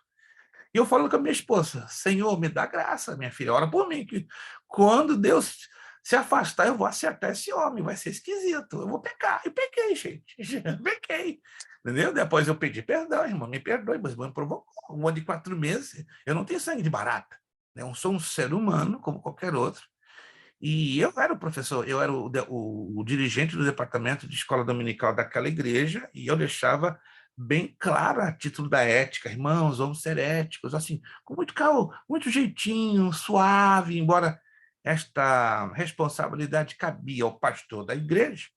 Speaker 1: E eu falando com a minha esposa, Senhor, me dá graça, minha filha, ora por mim, que quando Deus se afastar, eu vou acertar esse homem, vai ser esquisito, eu vou pecar. E pequei, gente, pequei. Entendeu? Depois eu pedi perdão, irmão, me perdoe, mas me provocou. 1 ano e 4 meses, eu não tenho sangue de barata, né? Eu sou um ser humano, como qualquer outro. E eu era o professor, eu era o dirigente do departamento de escola dominical daquela igreja, e eu deixava bem claro a título da ética, irmãos, vamos ser éticos, assim, com muito calmo, muito jeitinho, suave, embora esta responsabilidade cabia ao pastor da igreja,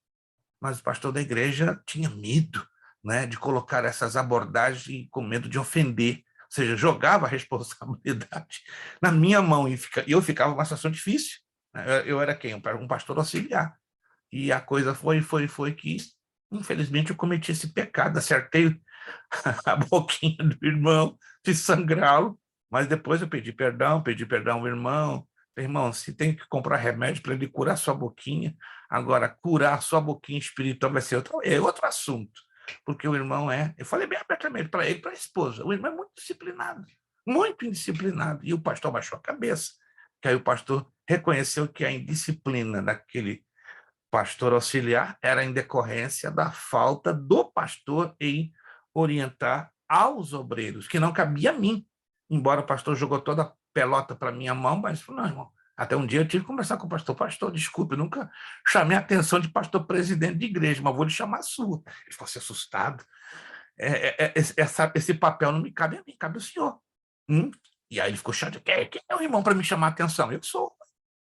Speaker 1: mas o pastor da igreja tinha medo, né, de colocar essas abordagens com medo de ofender, ou seja, jogava a responsabilidade na minha mão, e eu ficava numa situação difícil. Eu era quem? Um pastor auxiliar. E a coisa foi que, infelizmente, eu cometi esse pecado, acertei a boquinha do irmão, fiz sangrá-lo, mas depois eu pedi perdão ao irmão. Irmão, se tem que comprar remédio para ele curar sua boquinha, agora curar sua boquinha espiritual vai ser outro assunto, porque o irmão eu falei bem abertamente para ele, para a esposa, o irmão é muito indisciplinado, e o pastor baixou a cabeça, que aí o pastor reconheceu que a indisciplina daquele pastor auxiliar era em decorrência da falta do pastor em orientar aos obreiros, que não cabia a mim, embora o pastor jogou toda a pelota para minha mão, mas falou, não, irmão, até um dia eu tive que conversar com o pastor, desculpe, eu nunca chamei a atenção de pastor presidente de igreja, mas vou lhe chamar a sua. Ele ficou assim, assustado. Esse papel não me cabe a mim, cabe ao senhor. E aí ele ficou chateado, quem é o irmão para me chamar a atenção? Eu sou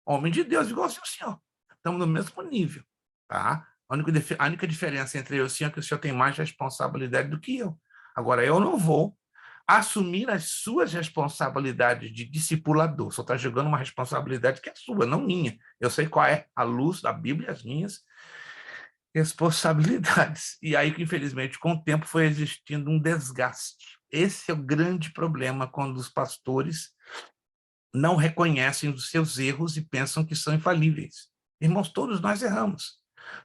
Speaker 1: homem de Deus, igual o senhor. Estamos no mesmo nível. Tá? A única diferença entre eu e o senhor é que o senhor tem mais responsabilidade do que eu. Agora, eu não vou assumir as suas responsabilidades de discipulador. O senhor está jogando uma responsabilidade que é sua, não minha. Eu sei qual é a luz da Bíblia, as minhas responsabilidades. E aí, infelizmente, com o tempo foi existindo um desgaste. Esse é o grande problema quando os pastores não reconhecem os seus erros e pensam que são infalíveis. Irmãos, todos nós erramos.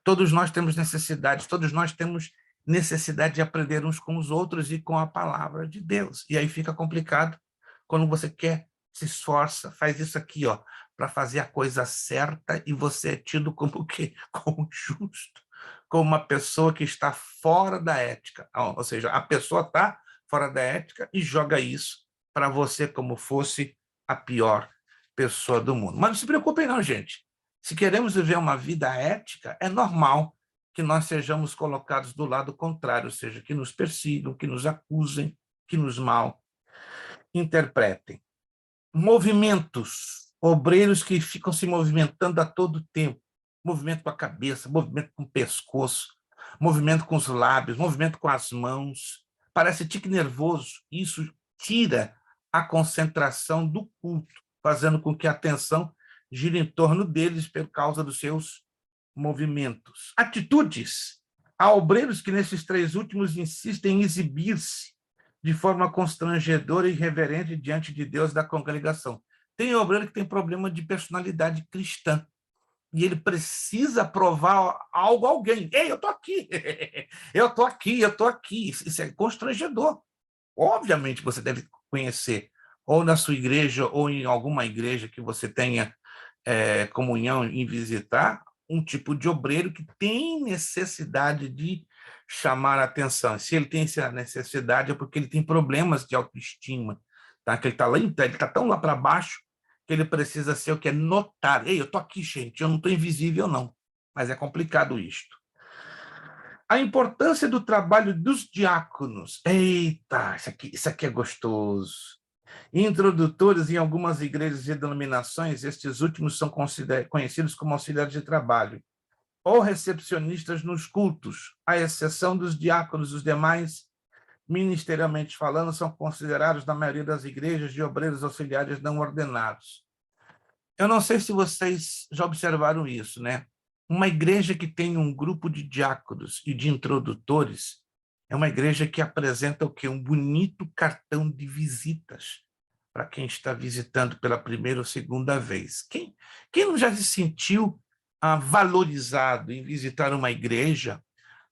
Speaker 1: Todos nós temos necessidades, todos nós temos necessidade de aprender uns com os outros e com a palavra de Deus. E aí fica complicado quando você quer, se esforça, faz isso aqui, ó, para fazer a coisa certa e você é tido como o quê? Como justo, como uma pessoa que está fora da ética. Ou seja, a pessoa está fora da ética e joga isso para você como fosse a pior pessoa do mundo. Mas não se preocupem não, gente. Se queremos viver uma vida ética, é normal que nós sejamos colocados do lado contrário, ou seja, que nos persigam, que nos acusem, que nos mal interpretem. Movimentos, obreiros que ficam se movimentando a todo tempo, movimento com a cabeça, movimento com o pescoço, movimento com os lábios, movimento com as mãos, parece tique nervoso. Isso tira a concentração do culto, fazendo com que a atenção gire em torno deles por causa dos seus movimentos. Atitudes. Há obreiros que nesses 3 últimos insistem em exibir-se de forma constrangedora e irreverente diante de Deus e da congregação. Tem obreiro que tem problema de personalidade cristã, e ele precisa provar algo a alguém. Ei, eu estou aqui, eu estou aqui, eu estou aqui. Isso é constrangedor. Obviamente, você deve conhecer, ou na sua igreja, ou em alguma igreja que você tenha comunhão em visitar, um tipo de obreiro que tem necessidade de chamar a atenção. Se ele tem essa necessidade, é porque ele tem problemas de autoestima, tá? Que ele está tão lá para baixo que ele precisa ser o que é notar. Ei, eu estou aqui, gente, eu não estou invisível, não. Mas é complicado isto. A importância do trabalho dos diáconos. Eita, isso aqui é gostoso. Introdutores em algumas igrejas e denominações, estes últimos são conhecidos como auxiliares de trabalho, ou recepcionistas nos cultos, à exceção dos diáconos. Os demais, ministerialmente falando, são considerados, na maioria das igrejas, de obreiros auxiliares não ordenados. Eu não sei se vocês já observaram isso, né? Uma igreja que tem um grupo de diáconos e de introdutores é uma igreja que apresenta o quê? Um bonito cartão de visitas para quem está visitando pela primeira ou segunda vez. Quem não já se sentiu valorizado em visitar uma igreja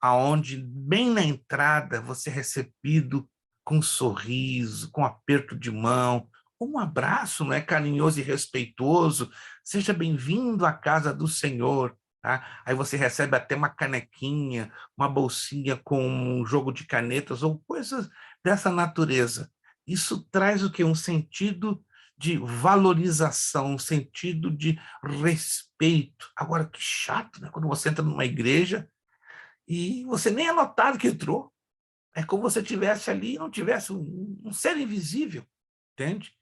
Speaker 1: onde, bem na entrada, você é recebido com um sorriso, com um aperto de mão, um abraço, não é, carinhoso e respeitoso? Seja bem-vindo à casa do Senhor. Tá? Aí você recebe até uma canequinha, uma bolsinha com um jogo de canetas ou coisas dessa natureza. Isso traz o quê? Um sentido de valorização, um sentido de respeito. Agora, que chato, né? Quando você entra numa igreja e você nem é notado que entrou. É como se você estivesse ali e não tivesse um ser invisível, entende?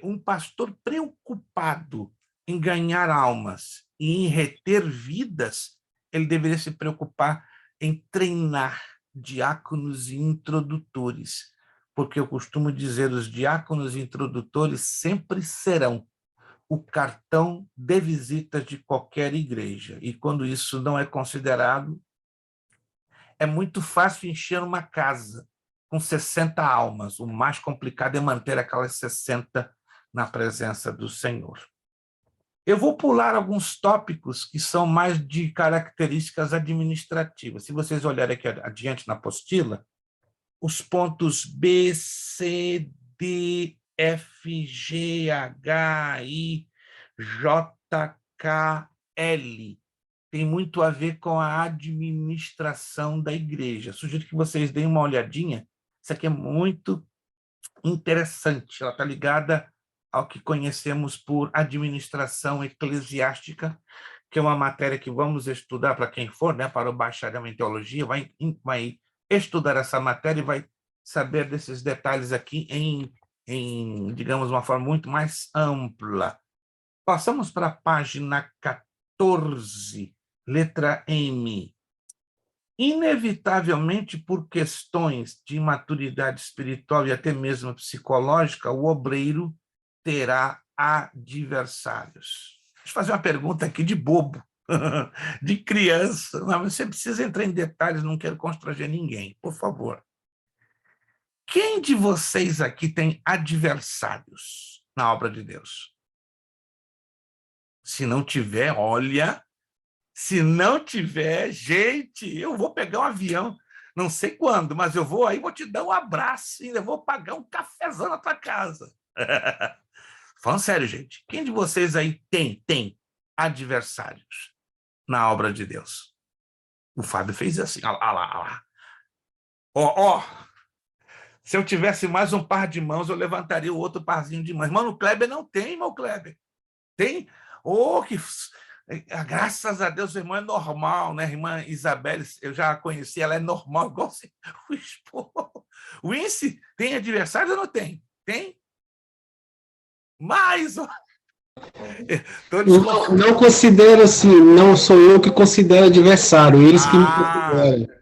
Speaker 1: Um pastor preocupado em ganhar almas e em reter vidas, ele deveria se preocupar em treinar diáconos e introdutores, porque eu costumo dizer, os diáconos e introdutores sempre serão o cartão de visitas de qualquer igreja, e quando isso não é considerado, é muito fácil encher uma casa com 60 almas. O mais complicado é manter aquelas 60 na presença do Senhor. Eu vou pular alguns tópicos que são mais de características administrativas. Se vocês olharem aqui adiante na apostila, os pontos B, C, D, F, G, H, I, J, K, L tem muito a ver com a administração da igreja. Sugiro que vocês deem uma olhadinha. Isso aqui é muito interessante. Ela está ligada ao que conhecemos por administração eclesiástica, que é uma matéria que vamos estudar para quem for, né, para o bacharel em teologia, vai estudar essa matéria e vai saber desses detalhes aqui em, digamos, uma forma muito mais ampla. Passamos para a página 14, letra M. Inevitavelmente, por questões de maturidade espiritual e até mesmo psicológica, o obreiro terá adversários. Deixa eu fazer uma pergunta aqui de bobo, de criança. Não, você precisa entrar em detalhes, não quero constranger ninguém, por favor. Quem de vocês aqui tem adversários na obra de Deus? Se não tiver, olha, se não tiver, gente, eu vou pegar um avião, não sei quando, mas eu vou aí, vou te dar um abraço e eu vou pagar um cafezão na tua casa. Falando sério, gente, quem de vocês aí tem adversários na obra de Deus? O Fábio fez assim, olha lá. Ó, se eu tivesse mais um par de mãos, eu levantaria o outro parzinho de mãos. Mano, o Kleber não tem, irmão Kleber. Tem? Oh, que Graças a Deus, o irmão é normal, né? A irmã Isabelle, eu já a conheci, ela é normal, igual o esposo. O Ince tem adversário ou não tem? Tem? Mas...
Speaker 3: Não considero assim, não sou eu que considero adversário, eles que me consideram.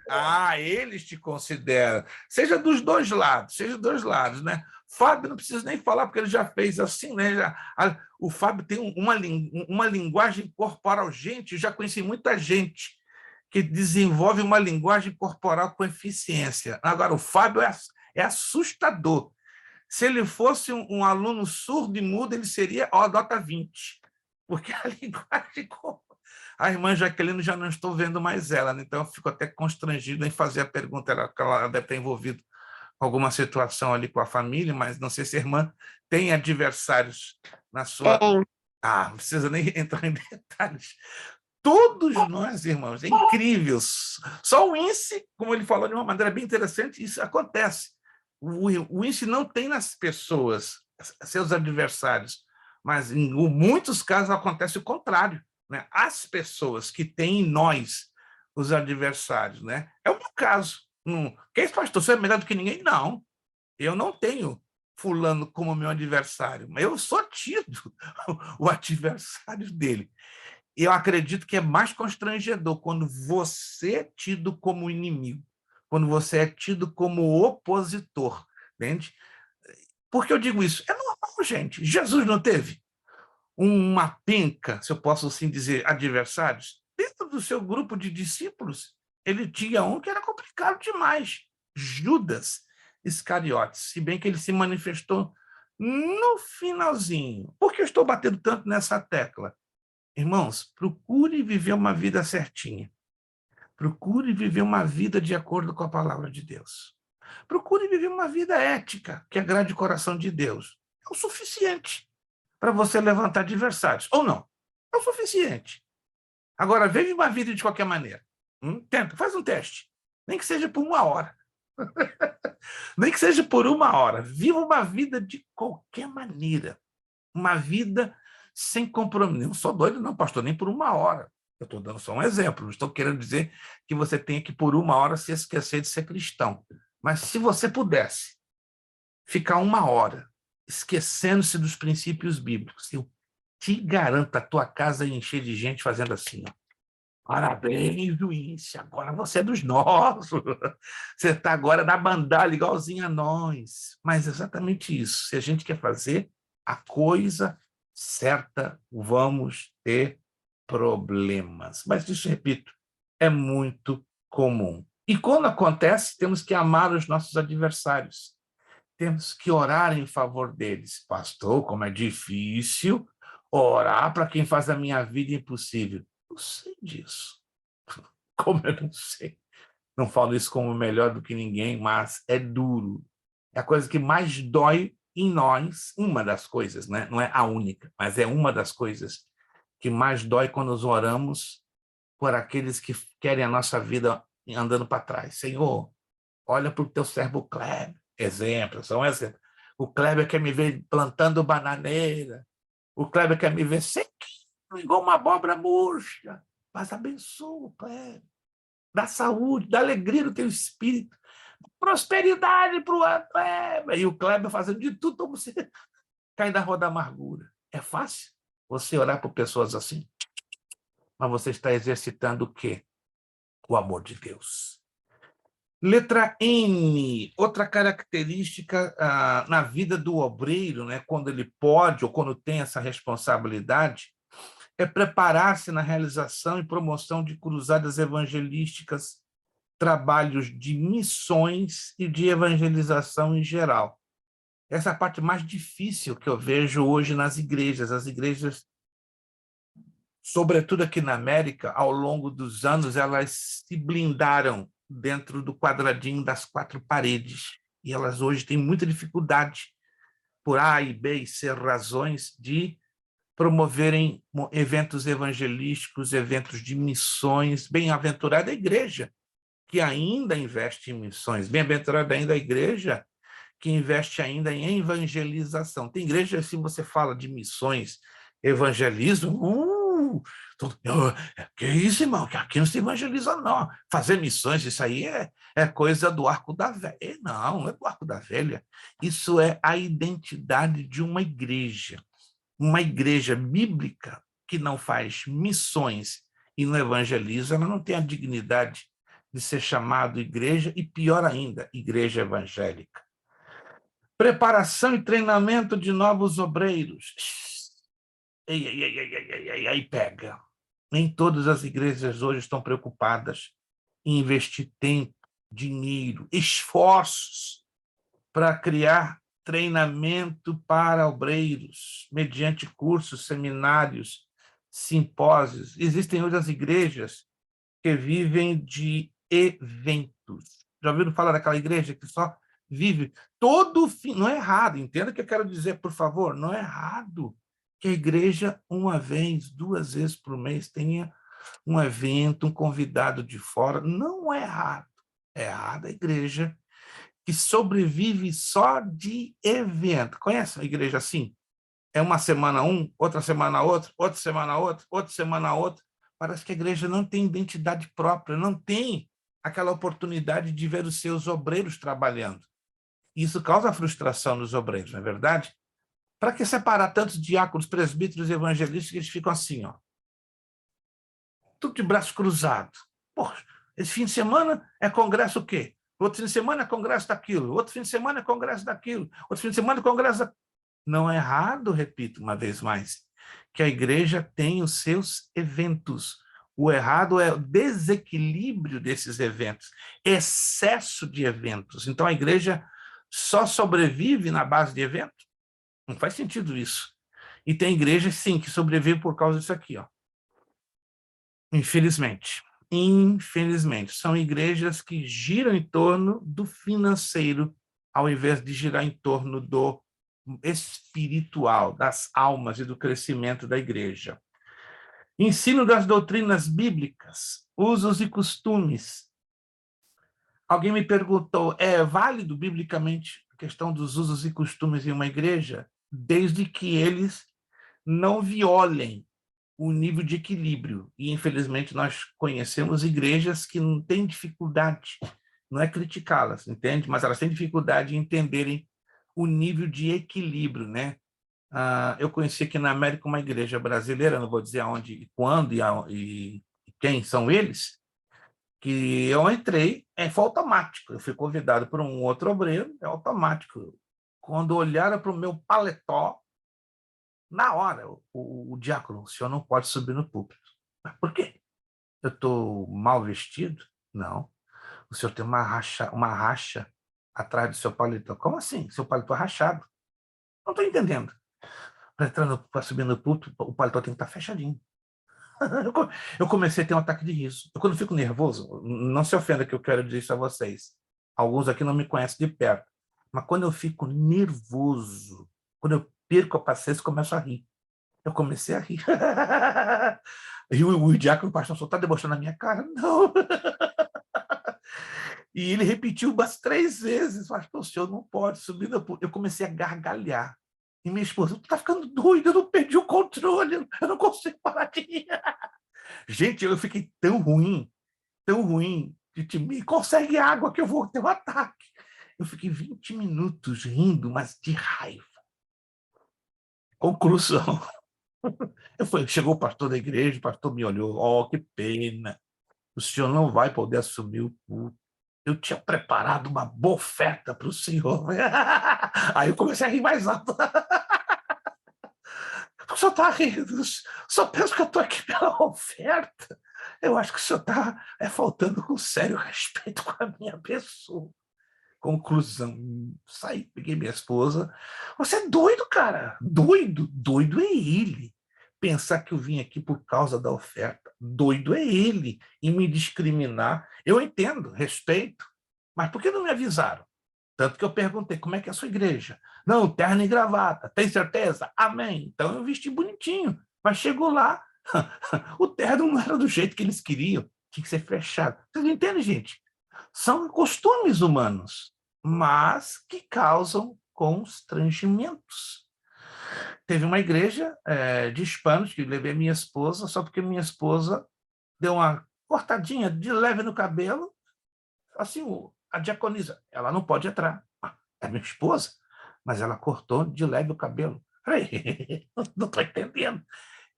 Speaker 1: Eles te consideram. Seja dos dois lados, né? Fábio não precisa nem falar, porque ele já fez assim, né? O Fábio tem uma linguagem corporal. Gente, eu já conheci muita gente que desenvolve uma linguagem corporal com eficiência. Agora, o Fábio é assustador. Se ele fosse um aluno surdo e mudo, ele seria nota 20, porque a linguagem... A irmã Jaqueline, já não estou vendo mais ela, né? Então eu fico até constrangido em fazer a pergunta, ela deve estar envolvida com alguma situação ali com a família, mas não sei se a irmã tem adversários na sua... não precisa nem entrar em detalhes. Todos nós, irmãos, é incrível. Só o Ince, como ele falou de uma maneira bem interessante, isso acontece. O Ince não tem nas pessoas seus adversários, mas em muitos casos acontece o contrário, né? As pessoas que têm em nós os adversários, né? É o meu caso. Que esse pastor, você é melhor do que ninguém? Não. Eu não tenho fulano como meu adversário, mas eu sou tido o adversário dele. Eu acredito que é mais constrangedor quando você é tido como inimigo, quando você é tido como opositor, entende? Por que eu digo isso? É normal, gente. Jesus não teve uma penca, se eu posso assim dizer, adversários? Dentro do seu grupo de discípulos, ele tinha um que era complicado demais, Judas Iscariotes, se bem que ele se manifestou no finalzinho. Por que eu estou batendo tanto nessa tecla? Irmãos, procure viver uma vida certinha. Procure viver uma vida de acordo com a palavra de Deus. Procure viver uma vida ética, que agrade o coração de Deus. É o suficiente para você levantar adversários. Ou não? É o suficiente. Agora, vive uma vida de qualquer maneira. Tenta, faz um teste. Nem que seja por 1 hora. Nem que seja por 1 hora. Viva uma vida de qualquer maneira. Uma vida sem compromisso. Não sou doido, não, pastor, nem por 1 hora. Eu estou dando só um exemplo. Não estou querendo dizer que você tenha que, por 1 hora, se esquecer de ser cristão. Mas se você pudesse ficar 1 hora esquecendo-se dos princípios bíblicos, eu te garanto, a tua casa ia encher de gente fazendo assim, ó. Parabéns, Luiz, agora você é dos nossos. Você está agora na bandalha, igualzinho a nós. Mas é exatamente isso. Se a gente quer fazer a coisa certa, vamos ter problemas. Mas isso, repito, é muito comum. E quando acontece, temos que amar os nossos adversários. Temos que orar em favor deles. Pastor, como é difícil orar para quem faz a minha vida impossível. Eu sei disso. Como eu não sei. Não falo isso como melhor do que ninguém, mas é duro. É a coisa que mais dói em nós, uma das coisas, né? Não é a única, mas é uma das coisas que mais dói quando nos oramos por aqueles que querem a nossa vida andando para trás. Senhor, olha para o teu servo Kleber. Exemplo, são exemplos. O Kleber quer me ver plantando bananeira. O Kleber quer me ver sequinho, igual uma abóbora murcha. Mas abençoa o Kleber. Dá saúde, dá alegria no teu espírito. Prosperidade para o Kleber. E o Kleber fazendo de tudo para você cair na roda da amargura. É fácil você orar por pessoas assim? Mas você está exercitando o quê? O amor de Deus. Letra N, outra característica na vida do obreiro, né, quando ele pode ou quando tem essa responsabilidade, é preparar-se na realização e promoção de cruzadas evangelísticas, trabalhos de missões e de evangelização em geral. Essa é a parte mais difícil que eu vejo hoje nas igrejas. As igrejas, sobretudo aqui na América, ao longo dos anos, elas se blindaram dentro do quadradinho das 4 paredes. E elas hoje têm muita dificuldade, por A e B e C razões, de promoverem eventos evangelísticos, eventos de missões. Bem-aventurada a igreja que ainda investe em missões. Bem-aventurada ainda a igreja que investe ainda em evangelização. Tem igreja, se você fala de missões, evangelismo, Que isso, irmão? Que aqui não se evangeliza, não. Fazer missões, isso aí é coisa do arco da velha. Não é do arco da velha. Isso é a identidade de uma igreja. Uma igreja bíblica que não faz missões e não evangeliza, ela não tem a dignidade de ser chamado igreja e, pior ainda, igreja evangélica. Preparação e treinamento de novos obreiros. Aí pega. Nem todas as igrejas hoje estão preocupadas em investir tempo, dinheiro, esforços para criar treinamento para obreiros, mediante cursos, seminários, simpósios. Existem hoje as igrejas que vivem de eventos. Já ouviram falar daquela igreja que só vive todo fim? Não é errado, entenda o que eu quero dizer, por favor, não é errado que a igreja, uma vez, 2 vezes por mês, tenha um evento, um convidado de fora. Não é errado. É errado a igreja que sobrevive só de evento. Conhece uma igreja assim? É uma semana um, outra semana outra, outra semana outra, outra semana outra. Parece que a igreja não tem identidade própria, não tem aquela oportunidade de ver os seus obreiros trabalhando. Isso causa frustração nos obreiros, não é verdade? Para que separar tantos diáconos, presbíteros e evangelistas que eles ficam assim, ó, tudo de braço cruzado? Poxa, esse fim de semana é congresso o quê? Outro fim de semana é congresso daquilo, outro fim de semana é congresso daquilo, outro fim de semana é congresso daquilo. Não é errado, repito uma vez mais, que a igreja tem os seus eventos. O errado é o desequilíbrio desses eventos, excesso de eventos. Então, a igreja só sobrevive na base de eventos? Não faz sentido isso. E tem igrejas, sim, que sobrevivem por causa disso aqui, ó. Infelizmente. Infelizmente. São igrejas que giram em torno do financeiro, ao invés de girar em torno do espiritual, das almas e do crescimento da igreja. Ensino das doutrinas bíblicas, usos e costumes. Alguém me perguntou, é válido biblicamente a questão dos usos e costumes em uma igreja, desde que eles não violem o nível de equilíbrio. E, infelizmente, nós conhecemos igrejas que não têm dificuldade, não é criticá-las, entende? Mas elas têm dificuldade em entenderem o nível de equilíbrio, né? Eu conheci aqui na América uma igreja brasileira, não vou dizer aonde e quando e quem são eles, que eu entrei, foi automático. Eu fui convidado por um outro obreiro, é automático. Quando olharam para o meu paletó, na hora, o diácono, o senhor não pode subir no púlpito. Mas por quê? Eu estou mal vestido? Não. O senhor tem uma racha atrás do seu paletó. Como assim? Seu paletó é rachado. Não estou entendendo. Para subir no púlpito, o paletó tem que estar fechadinho. Eu comecei a ter um ataque de riso. Eu, quando fico nervoso, não se ofenda que eu quero dizer isso a vocês. Alguns aqui não me conhecem de perto. Mas quando eu fico nervoso, quando eu perco a paciência, eu começo a rir. Eu comecei a rir. E o diácono, o pastor, só está debochando na minha cara. Não. E ele repetiu umas 3 vezes. Pastor, o senhor não pode subir no púlpito. Eu comecei a gargalhar. E minha esposa, tu tá ficando doido, eu não perdi o controle, eu não consigo parar de rir. Gente, eu fiquei tão ruim, que me consegue água que eu vou ter um ataque. Eu fiquei 20 minutos rindo, mas de raiva. Conclusão. Chegou o pastor da igreja, o pastor me olhou, que pena, o senhor não vai poder assumir o culto. Eu tinha preparado uma boa oferta para o senhor. Aí eu comecei a rir mais alto. O senhor está rindo, só penso que eu estou aqui pela oferta. Eu acho que o senhor está faltando com sério respeito com a minha pessoa. Conclusão, saí, peguei minha esposa. Você é doido, cara. Doido. Doido é ele. Pensar que eu vim aqui por causa da oferta. Doido é ele. E me discriminar. Eu entendo, respeito. Mas por que não me avisaram? Tanto que eu perguntei, como é que é a sua igreja? Não, terno e gravata. Tem certeza? Amém. Então eu vesti bonitinho. Mas chegou lá, o terno não era do jeito que eles queriam. Tinha que ser fechado. Vocês entendem, gente? São costumes humanos, mas que causam constrangimentos. Teve uma igreja de hispanos que levei minha esposa, só porque minha esposa deu uma cortadinha de leve no cabelo, assim, a diaconisa, ela não pode entrar. É minha esposa, mas ela cortou de leve o cabelo. Não estou entendendo.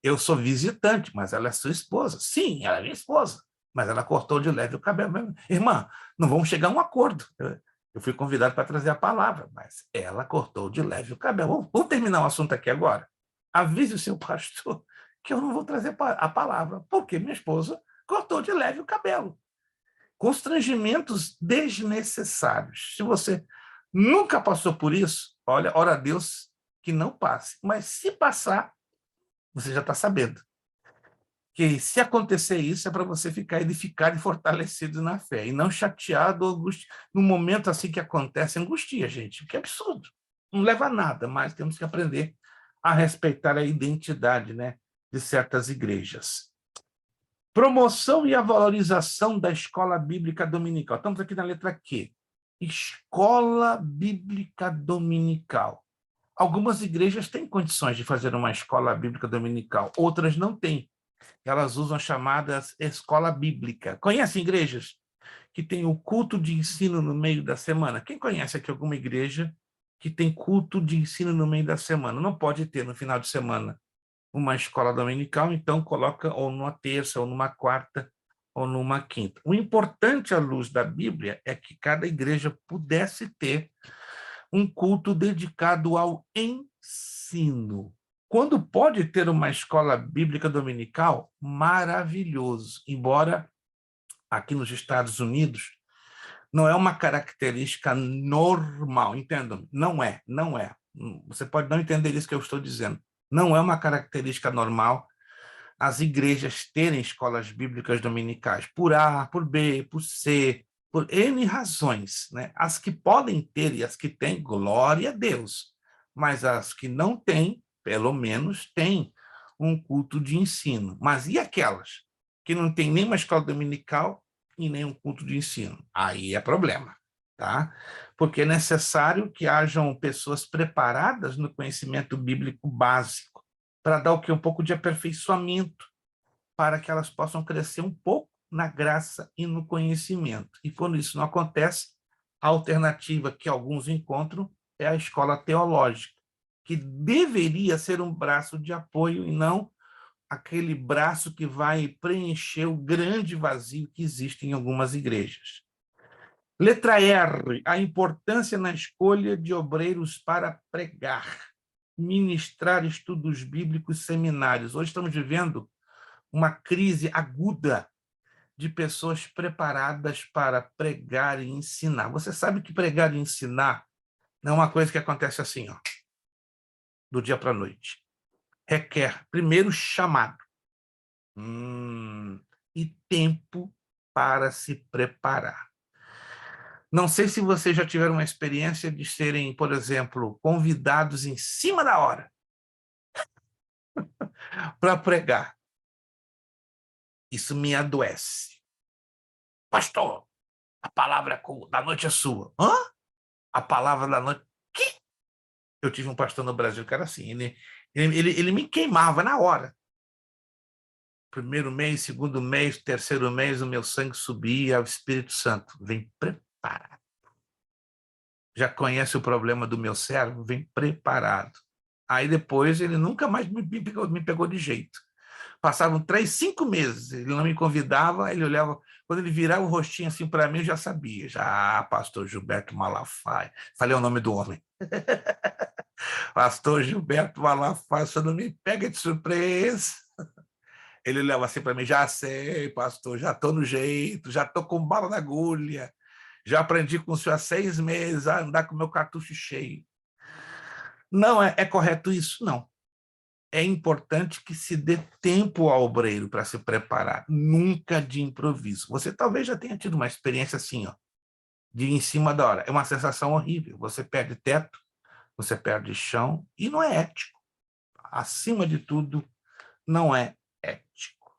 Speaker 1: Eu sou visitante, mas ela é sua esposa. Sim, ela é minha esposa, mas ela cortou de leve o cabelo. Irmã, não vamos chegar a um acordo. Eu fui convidado para trazer a palavra, mas ela cortou de leve o cabelo. Vamos terminar o assunto aqui agora. Avise o seu pastor que eu não vou trazer a palavra, porque minha esposa cortou de leve o cabelo. Constrangimentos desnecessários. Se você nunca passou por isso, olha, ora a Deus que não passe. Mas se passar, você já está sabendo que se acontecer isso é para você ficar edificado e fortalecido na fé, e não chateado ou no momento assim que acontece, angustia, gente, que absurdo. Não leva a nada, mas temos que aprender a respeitar a identidade, né, de certas igrejas. Promoção e a valorização da escola bíblica dominical. Estamos aqui na letra Q. Escola bíblica dominical. Algumas igrejas têm condições de fazer uma escola bíblica dominical, outras não têm. Elas usam chamadas escola bíblica. Conhecem igrejas que têm o culto de ensino no meio da semana? Quem conhece aqui alguma igreja que tem culto de ensino no meio da semana? Não pode ter no final de semana uma escola dominical, então coloca ou numa terça, ou numa quarta, ou numa quinta. O importante à luz da Bíblia é que cada igreja pudesse ter um culto dedicado ao ensino. Quando pode ter uma escola bíblica dominical, maravilhoso. Embora aqui nos Estados Unidos não é uma característica normal, entendam? Não é. Você pode não entender isso que eu estou dizendo. Não é uma característica normal as igrejas terem escolas bíblicas dominicais, por A, por B, por C, por N razões, né? As que podem ter e as que têm, glória a Deus, mas as que não têm, pelo menos têm um culto de ensino. Mas e aquelas que não têm nenhuma escola dominical e nem um culto de ensino? Aí é problema, tá? Porque é necessário que hajam pessoas preparadas no conhecimento bíblico básico, para dar o quê? Um pouco de aperfeiçoamento, para que elas possam crescer um pouco na graça e no conhecimento. E quando isso não acontece, a alternativa que alguns encontram é a escola teológica, que deveria ser um braço de apoio e não aquele braço que vai preencher o grande vazio que existe em algumas igrejas. Letra R, a importância na escolha de obreiros para pregar, ministrar estudos bíblicos, seminários. Hoje estamos vivendo uma crise aguda de pessoas preparadas para pregar e ensinar. Você sabe que pregar e ensinar não é uma coisa que acontece assim, ó, do dia para a noite. Requer, primeiro, chamado e tempo para se preparar. Não sei se vocês já tiveram uma experiência de serem, por exemplo, convidados em cima da hora para pregar. Isso me adoece. Pastor, a palavra da noite é sua. Hã? A palavra da noite. Que? Eu tive um pastor no Brasil que era assim, ele me queimava na hora. Primeiro mês, segundo mês, terceiro mês, o meu sangue subia, o Espírito Santo vem preparado. Já conhece o problema do meu servo? Vem preparado. Aí depois ele nunca mais me pegou de jeito. Passavam 3, 5 meses, ele não me convidava, ele olhava, quando ele virava o rostinho assim para mim, eu já sabia. Já, pastor Gilberto Malafaia. Falei o nome do homem. Pastor Gilberto Malafaia, você não me pega de surpresa. Ele olhava assim para mim, já sei, pastor, já estou no jeito, já estou com bala na agulha, já aprendi com o senhor há 6 meses a andar com o meu cartucho cheio. Não é correto isso? Não. É importante que se dê tempo ao obreiro para se preparar, nunca de improviso. Você talvez já tenha tido uma experiência assim, ó, de ir em cima da hora. É uma sensação horrível. Você perde teto, você perde chão, e não é ético. Acima de tudo, não é ético.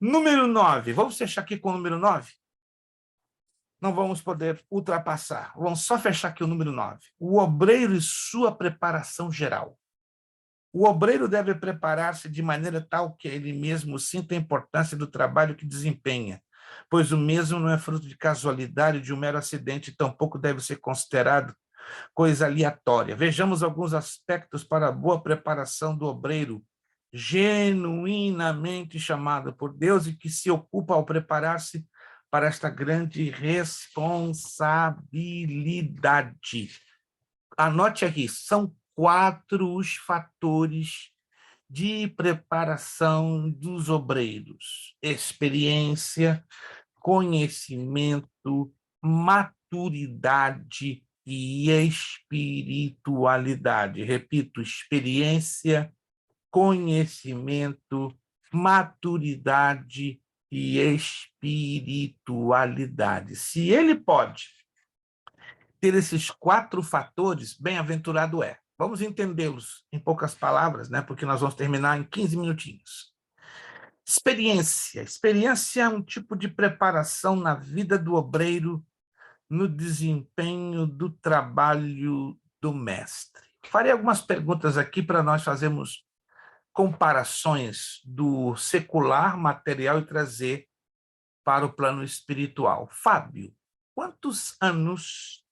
Speaker 1: Número 9. Vamos fechar aqui com o número 9? Não vamos poder ultrapassar. Vamos só fechar aqui o número 9. O obreiro e sua preparação geral. O obreiro deve preparar-se de maneira tal que ele mesmo sinta a importância do trabalho que desempenha, pois o mesmo não é fruto de casualidade, de um mero acidente, e tampouco deve ser considerado coisa aleatória. Vejamos alguns aspectos para a boa preparação do obreiro, genuinamente chamado por Deus e que se ocupa ao preparar-se para esta grande responsabilidade. Anote aqui, são 4 os fatores de preparação dos obreiros: experiência, conhecimento, maturidade e espiritualidade. Repito, experiência, conhecimento, maturidade e espiritualidade. Se ele pode ter esses 4 fatores, bem-aventurado é. Vamos entendê-los em poucas palavras, né? Porque nós vamos terminar em 15 minutinhos. Experiência. Experiência é um tipo de preparação na vida do obreiro no desempenho do trabalho do mestre. Farei algumas perguntas aqui para nós fazermos comparações do secular, material e trazer para o plano espiritual. Fábio, quantos anos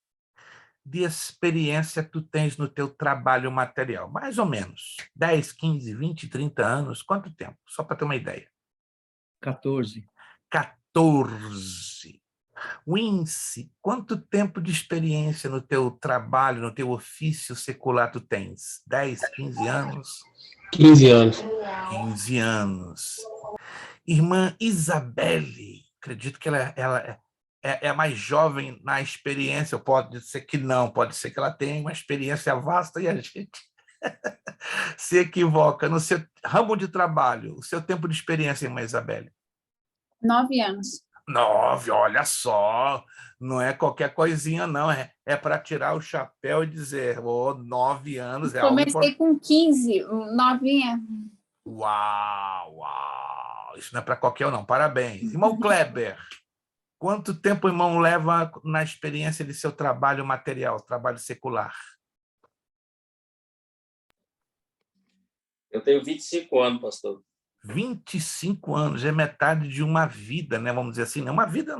Speaker 1: de experiência tu tens no teu trabalho material? Mais ou menos. 10, 15, 20, 30 anos? Quanto tempo? Só para ter uma ideia.
Speaker 2: 14.
Speaker 1: 14. Wince, quanto tempo de experiência no teu trabalho, no teu ofício secular tu tens? 10, 15 anos?
Speaker 3: 15 anos.
Speaker 1: 15 anos. Irmã Isabelle, acredito que ela é mais jovem na experiência, pode ser que não, pode ser que ela tenha uma experiência vasta e a gente se equivoca. No seu ramo de trabalho, o seu tempo de experiência, irmã Isabelle?
Speaker 4: 9 anos.
Speaker 1: 9, olha só, não é qualquer coisinha, não, é para tirar o chapéu e dizer, 9 anos é algo importante.
Speaker 4: Comecei com 15, novinha.
Speaker 1: Uau, uau, isso não é para qualquer um, não, parabéns. Irmão Kleber, quanto tempo o irmão leva na experiência de seu trabalho material, trabalho secular?
Speaker 5: Eu tenho 25 anos, pastor.
Speaker 1: 25 anos, é metade de uma vida, né? Vamos dizer assim, né? Uma vida,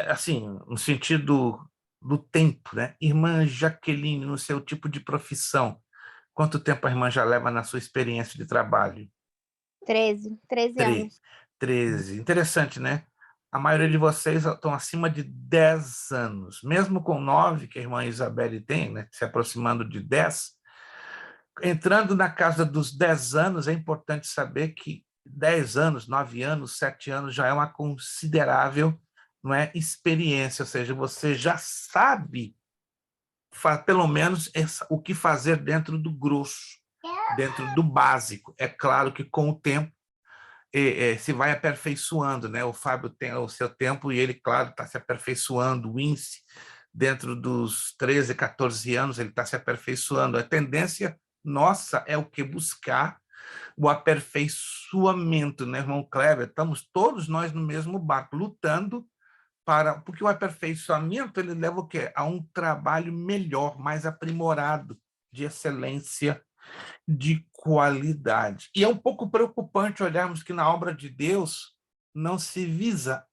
Speaker 1: assim, no sentido do tempo, né? Irmã Jaqueline, no seu tipo de profissão, quanto tempo a irmã já leva na sua experiência de trabalho?
Speaker 6: 13 anos.
Speaker 1: 13. Interessante, né? A maioria de vocês estão acima de 10 anos. Mesmo com 9, que a irmã Isabelle tem, né? Se aproximando de 10, entrando na casa dos 10 anos, é importante saber que 10 anos, 9 anos, 7 anos já é uma considerável, não é, experiência, ou seja, você já sabe, pelo menos, o que fazer dentro do grosso, dentro do básico. É claro que com o tempo se vai aperfeiçoando, né? O Fábio tem o seu tempo e ele, claro, está se aperfeiçoando. O Ince, dentro dos 13, 14 anos, ele está se aperfeiçoando. A tendência nossa é o que? Buscar o aperfeiçoamento, né, irmão Kleber? Estamos todos nós no mesmo barco, lutando porque o aperfeiçoamento ele leva o quê? A um trabalho melhor, mais aprimorado, de excelência, de qualidade. E é um pouco preocupante olharmos que na obra de Deus não se visa,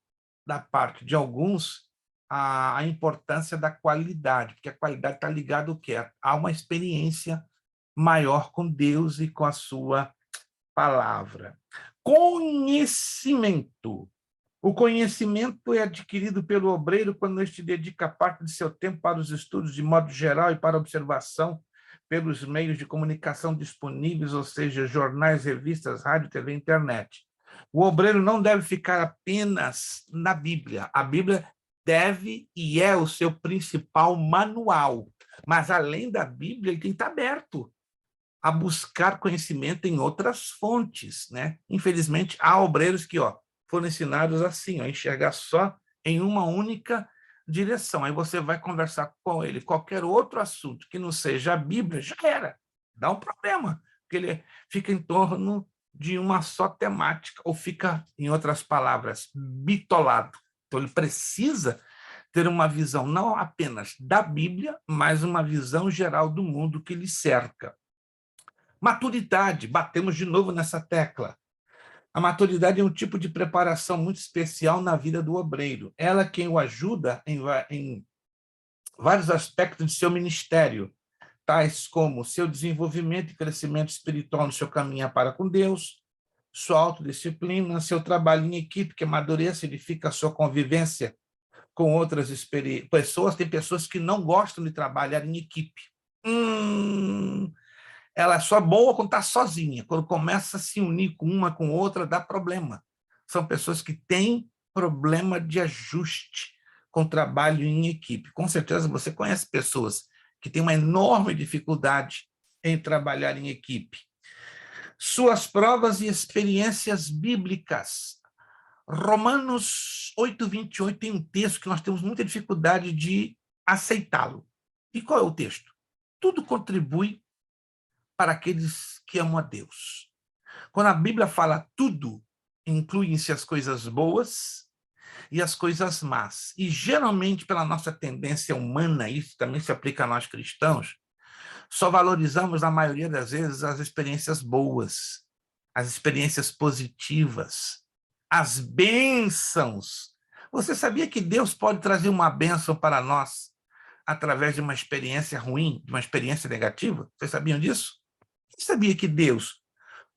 Speaker 1: da parte de alguns, a importância da qualidade, porque a qualidade está ligada ao quê? A uma experiência maior com Deus e com a sua palavra. Conhecimento. O conhecimento é adquirido pelo obreiro quando este dedica parte de seu tempo para os estudos de modo geral e para a observação pelos meios de comunicação disponíveis, ou seja, jornais, revistas, rádio, TV, internet. O obreiro não deve ficar apenas na Bíblia. A Bíblia deve e é o seu principal manual. Mas, além da Bíblia, ele tem que estar aberto a buscar conhecimento em outras fontes, né? Infelizmente, há obreiros que foram ensinados assim, a enxergar só em uma única direção. Aí você vai conversar com ele, qualquer outro assunto que não seja a Bíblia, já era. Dá um problema, porque ele fica em torno de uma só temática, ou fica, em outras palavras, bitolado. Então, ele precisa ter uma visão não apenas da Bíblia, mas uma visão geral do mundo que lhe cerca. Maturidade, batemos de novo nessa tecla. A maturidade é um tipo de preparação muito especial na vida do obreiro. Ela é quem o ajuda em vários aspectos de seu ministério, tais como seu desenvolvimento e crescimento espiritual no seu caminho para com Deus, sua autodisciplina, seu trabalho em equipe, que amadureça, edifica a sua convivência com outras pessoas. Tem pessoas que não gostam de trabalhar em equipe. Ela é só boa quando está sozinha. Quando começa a se unir com uma com outra, dá problema. São pessoas que têm problema de ajuste com o trabalho em equipe. Com certeza você conhece pessoas que têm uma enorme dificuldade em trabalhar em equipe. Suas provas e experiências bíblicas. Romanos 8:28 tem um texto que nós temos muita dificuldade de aceitá-lo. E qual é o texto? Tudo contribui para aqueles que amam a Deus. Quando a Bíblia fala tudo, incluem-se as coisas boas e as coisas más. E geralmente, pela nossa tendência humana, isso também se aplica a nós cristãos, só valorizamos, na maioria das vezes, as experiências boas, as experiências positivas, as bênçãos. Você sabia que Deus pode trazer uma bênção para nós através de uma experiência ruim, de uma experiência negativa? Vocês sabiam disso? Você sabia que Deus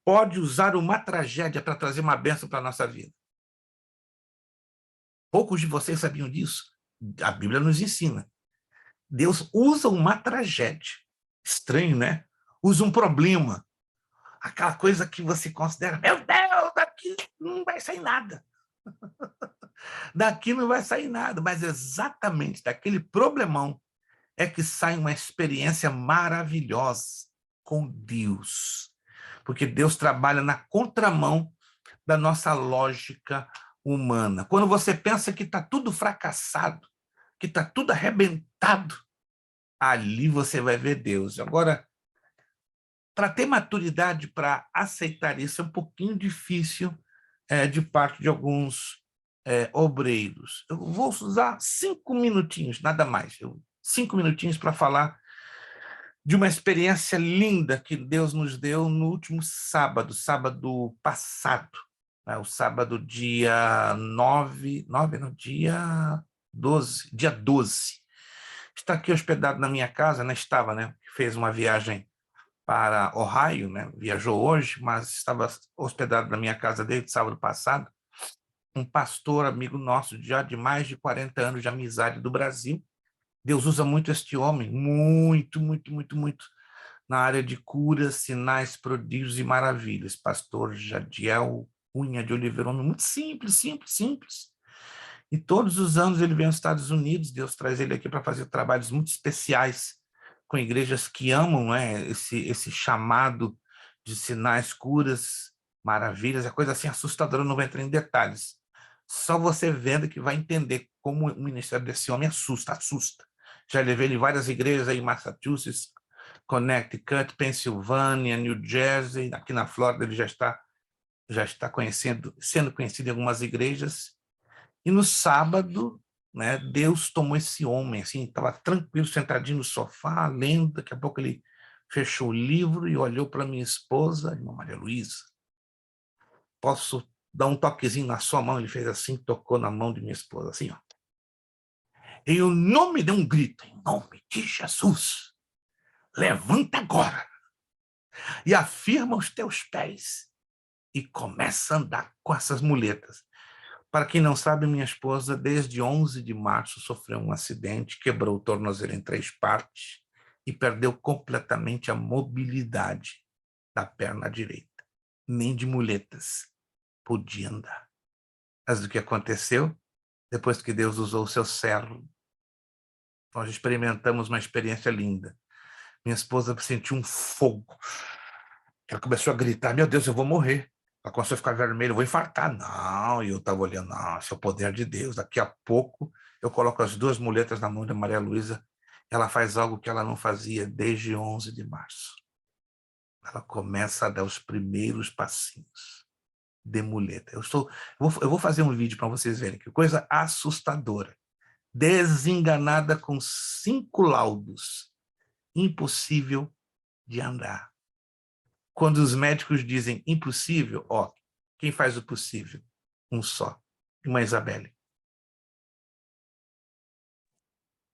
Speaker 1: pode usar uma tragédia para trazer uma bênção para a nossa vida? Poucos de vocês sabiam disso. A Bíblia nos ensina. Deus usa uma tragédia. Estranho, né? Usa um problema. Aquela coisa que você considera, meu Deus, daqui não vai sair nada. Daqui não vai sair nada. Mas exatamente daquele problemão é que sai uma experiência maravilhosa com Deus. Porque Deus trabalha na contramão da nossa lógica humana. Quando você pensa que está tudo fracassado, que está tudo arrebentado, ali você vai ver Deus. Agora, para ter maturidade para aceitar isso é um pouquinho difícil de parte de alguns obreiros. Eu vou usar 5 minutinhos, nada mais. 5 minutinhos para falar de uma experiência linda que Deus nos deu no último sábado, sábado passado, né? O sábado dia 12. Está aqui hospedado na minha casa, né? Estava, né? Fez uma viagem para Ohio, né? Viajou hoje, mas estava hospedado na minha casa desde sábado passado. Um pastor, amigo nosso, já de mais de 40 anos de amizade do Brasil. Deus usa muito este homem, muito, muito, muito, muito, na área de curas, sinais, prodígios e maravilhas. Pastor Jadiel Cunha de Oliveira, homem muito simples, simples, simples. E todos os anos ele vem aos Estados Unidos, Deus traz ele aqui para fazer trabalhos muito especiais com igrejas que amam, né, esse chamado de sinais, curas, maravilhas, é coisa assim assustadora, não vou entrar em detalhes. Só você vendo que vai entender como o ministério desse homem assusta. Já levei ele em várias igrejas aí em Massachusetts, Connecticut, Pensilvânia, New Jersey, aqui na Flórida ele já está sendo conhecido em algumas igrejas. E no sábado, né, Deus tomou esse homem, assim, estava tranquilo, sentadinho no sofá, lendo, daqui a pouco ele fechou o livro e olhou para minha esposa, irmã Maria Luísa, posso dar um toquezinho na sua mão? Ele fez assim, tocou na mão de minha esposa, assim, ó. Em nome, deu um grito, em nome de Jesus, levanta agora e afirma os teus pés e começa a andar com essas muletas. Para quem não sabe, minha esposa, desde 11 de março, sofreu um acidente, quebrou o tornozelo em 3 partes e perdeu completamente a mobilidade da perna direita. Nem de muletas podia andar. Mas o que aconteceu? Depois que Deus usou o seu servo, nós experimentamos uma experiência linda. Minha esposa sentiu um fogo. Ela começou a gritar, meu Deus, eu vou morrer. Ela começou a ficar vermelha, eu vou infartar. Não, e eu estava olhando, não, esse é o poder de Deus. Daqui a pouco eu coloco as 2 muletas na mão da Maria Luísa, ela faz algo que ela não fazia desde 11 de março. Ela começa a dar os primeiros passinhos de muleta. Eu vou fazer um vídeo para vocês verem, que coisa assustadora. Desenganada com 5 laudos. Impossível de andar. Quando os médicos dizem impossível, ó, quem faz o possível? Um só, uma Isabelle.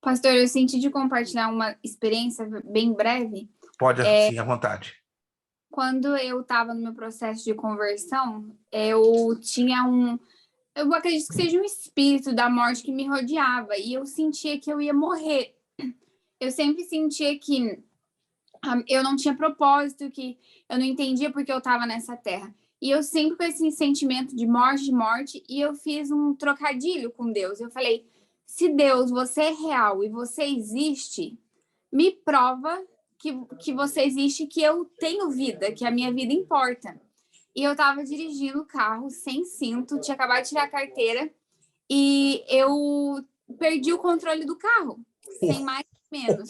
Speaker 4: Pastor, eu senti de compartilhar uma experiência bem breve.
Speaker 1: Pode, sim, à vontade.
Speaker 4: Quando eu estava no meu processo de conversão, eu tinha eu acredito que seja um espírito da morte que me rodeava, e eu sentia que eu ia morrer. Eu sempre sentia que eu não tinha propósito, que eu não entendia porque eu estava nessa terra. E eu sempre com esse sentimento de morte, e eu fiz um trocadilho com Deus. Eu falei, se Deus, você é real e você existe, me prova que você existe, que eu tenho vida, que a minha vida importa. E eu estava dirigindo o carro sem cinto, tinha acabado de tirar a carteira, e eu perdi o controle do carro, sem mais nem menos.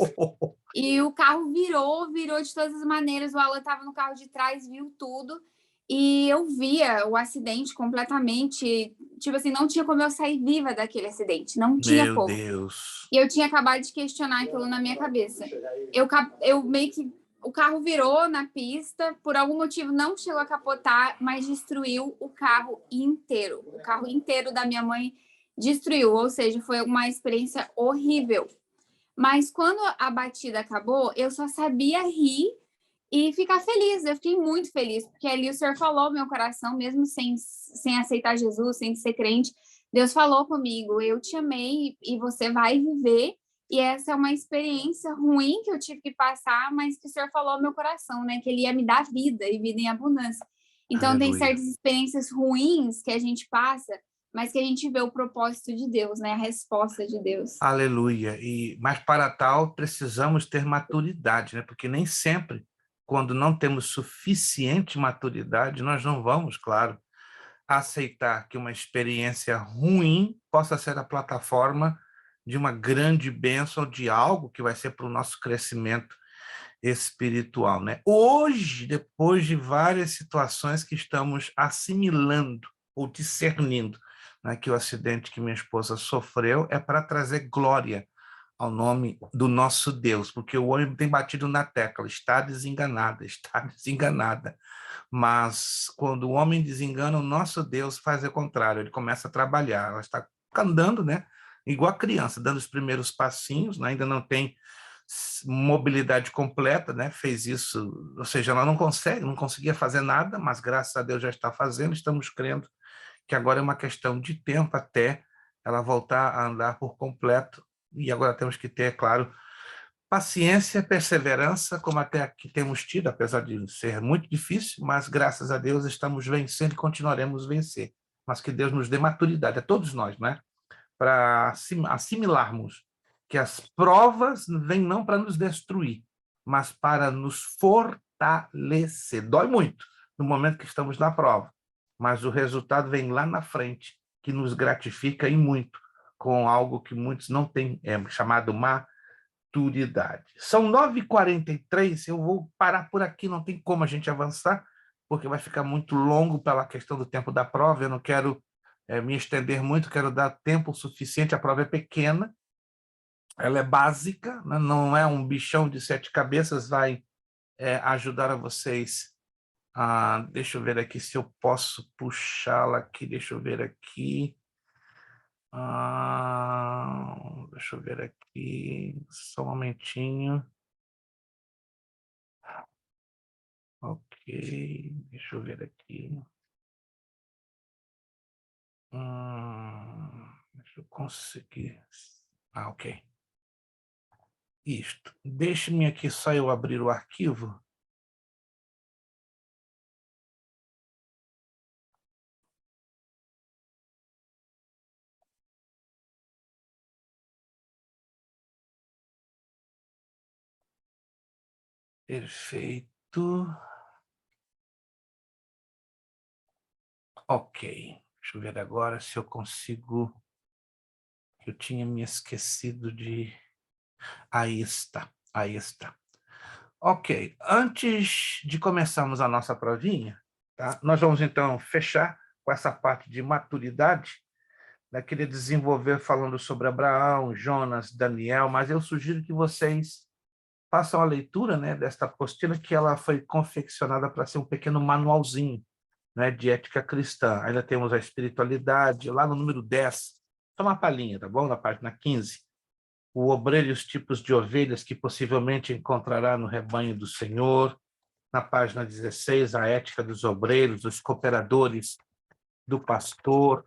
Speaker 4: E o carro virou de todas as maneiras. O Alan estava no carro de trás, viu tudo. E eu via o acidente completamente. Tipo assim, não tinha como eu sair viva daquele acidente. Não tinha
Speaker 1: Meu
Speaker 4: como.
Speaker 1: Deus.
Speaker 4: E eu tinha acabado de questionar aquilo na minha cabeça. Eu meio que. O carro virou na pista, por algum motivo não chegou a capotar, mas destruiu o carro inteiro. O carro inteiro da minha mãe destruiu. Ou seja, foi uma experiência horrível. Mas quando a batida acabou, eu só sabia rir e ficar feliz. Eu fiquei muito feliz, porque ali o Senhor falou no meu coração, mesmo sem aceitar Jesus, sem ser crente. Deus falou comigo, eu te amei e você vai viver. E essa é uma experiência ruim que eu tive que passar, mas que o Senhor falou no meu coração, né? Que Ele ia me dar vida e vida em abundância. Então,
Speaker 1: Aleluia.
Speaker 4: tem certas experiências ruins que a gente passa, mas que a gente vê o propósito de Deus, né? A resposta de Deus.
Speaker 1: Aleluia. Mas para tal precisamos ter maturidade, né? Porque nem sempre, quando não temos suficiente maturidade, nós não vamos, claro, aceitar que uma experiência ruim possa ser a plataforma de uma grande bênção, de algo que vai ser para o nosso crescimento espiritual, né? Hoje, depois de várias situações que estamos assimilando ou discernindo, né, que o acidente que minha esposa sofreu é para trazer glória ao nome do nosso Deus, porque o homem tem batido na tecla, está desenganada, mas quando o homem desengana, o nosso Deus faz o contrário, ele começa a trabalhar, ela está andando, né, igual a criança, dando os primeiros passinhos, né, ainda não tem mobilidade completa, né? Fez isso, ou seja, ela não conseguia fazer nada, mas graças a Deus já está fazendo, estamos crendo que agora é uma questão de tempo até ela voltar a andar por completo, e agora temos que ter, é claro, paciência, perseverança, como até aqui temos tido, apesar de ser muito difícil, mas graças a Deus estamos vencendo e continuaremos a vencer, mas que Deus nos dê maturidade, a todos nós, né? Para assimilarmos que as provas vêm não para nos destruir, mas para nos fortalecer. Dói muito no momento que estamos na prova, mas o resultado vem lá na frente, que nos gratifica e muito, com algo que muitos não têm, chamado maturidade. São 9h43, eu vou parar por aqui, não tem como a gente avançar, porque vai ficar muito longo pela questão do tempo da prova, eu não quero me estender muito, quero dar tempo suficiente, a prova é pequena, ela é básica, né? Não é um bichão de 7 cabeças, vai ajudar a vocês. Deixa eu ver aqui se eu posso puxá-la aqui, deixa eu ver aqui. Deixa eu ver aqui, só um momentinho. Ok, deixa eu ver aqui. Deixa eu conseguir. Ok. Isto. Deixe-me aqui só eu abrir o arquivo. Perfeito. Ok. Deixa eu ver agora se eu consigo. Eu tinha me esquecido de... Aí está. Aí está. Ok. Antes de começarmos a nossa provinha, tá? Nós vamos então fechar com essa parte de maturidade. Eu queria desenvolver falando sobre Abraão, Jonas, Daniel, mas eu sugiro que vocês façam a leitura, né, desta apostila, que ela foi confeccionada para ser um pequeno manualzinho, né, de ética cristã. Ainda temos a espiritualidade, lá no número 10, só uma palhinha, tá bom? Na página 15. O obreiro e os tipos de ovelhas que possivelmente encontrará no rebanho do Senhor. Na página 16, a ética dos obreiros, dos cooperadores, do pastor.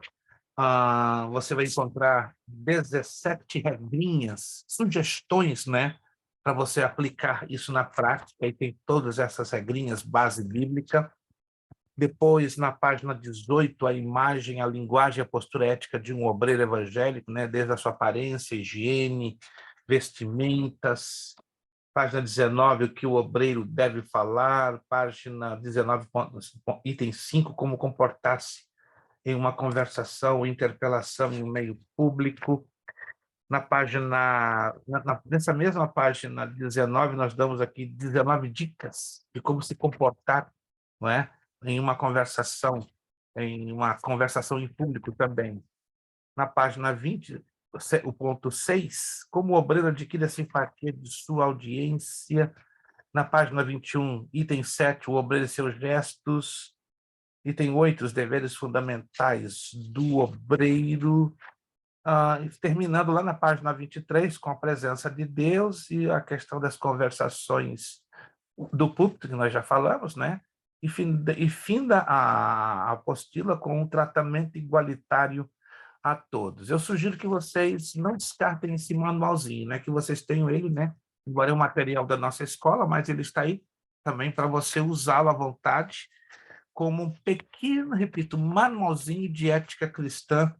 Speaker 1: Você vai encontrar 17 regrinhas, sugestões, né, para você aplicar isso na prática, e tem todas essas regrinhas, base bíblica. Depois, na página 18, a imagem, a linguagem e a postura ética de um obreiro evangélico, né, desde a sua aparência, higiene, vestimentas. Página 19, o que o obreiro deve falar. Página 19, item 5, como comportar-se em uma conversação ou interpelação em um meio público. Nessa mesma página 19, nós damos aqui 19 dicas de como se comportar, não é? Em uma conversação em público também. Na página 20, o ponto 6, como o obreiro adquire a simpatia de sua audiência. Na página 21, item 7, o obreiro e seus gestos. Item 8, os deveres fundamentais do obreiro. Terminando lá na página 23, com a presença de Deus e a questão das conversações do púlpito, que nós já falamos, né? E finda a apostila com um tratamento igualitário a todos. Eu sugiro que vocês não descartem esse manualzinho, né? Que vocês tenham ele, né? Embora é um material da nossa escola, mas ele está aí também para você usá-lo à vontade, como um pequeno, repito, manualzinho de ética cristã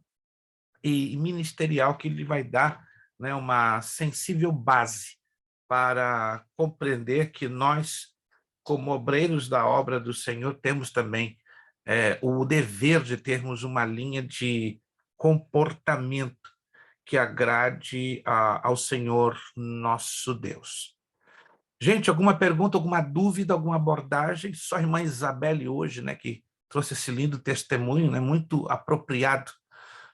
Speaker 1: e ministerial, que ele vai dar, né, uma sensível base para compreender que nós, como obreiros da obra do Senhor, temos também o dever de termos uma linha de comportamento que agrade ao Senhor nosso Deus. Gente, alguma pergunta, alguma dúvida, alguma abordagem? Só a irmã Isabelle hoje, né, que trouxe esse lindo testemunho, né, muito apropriado,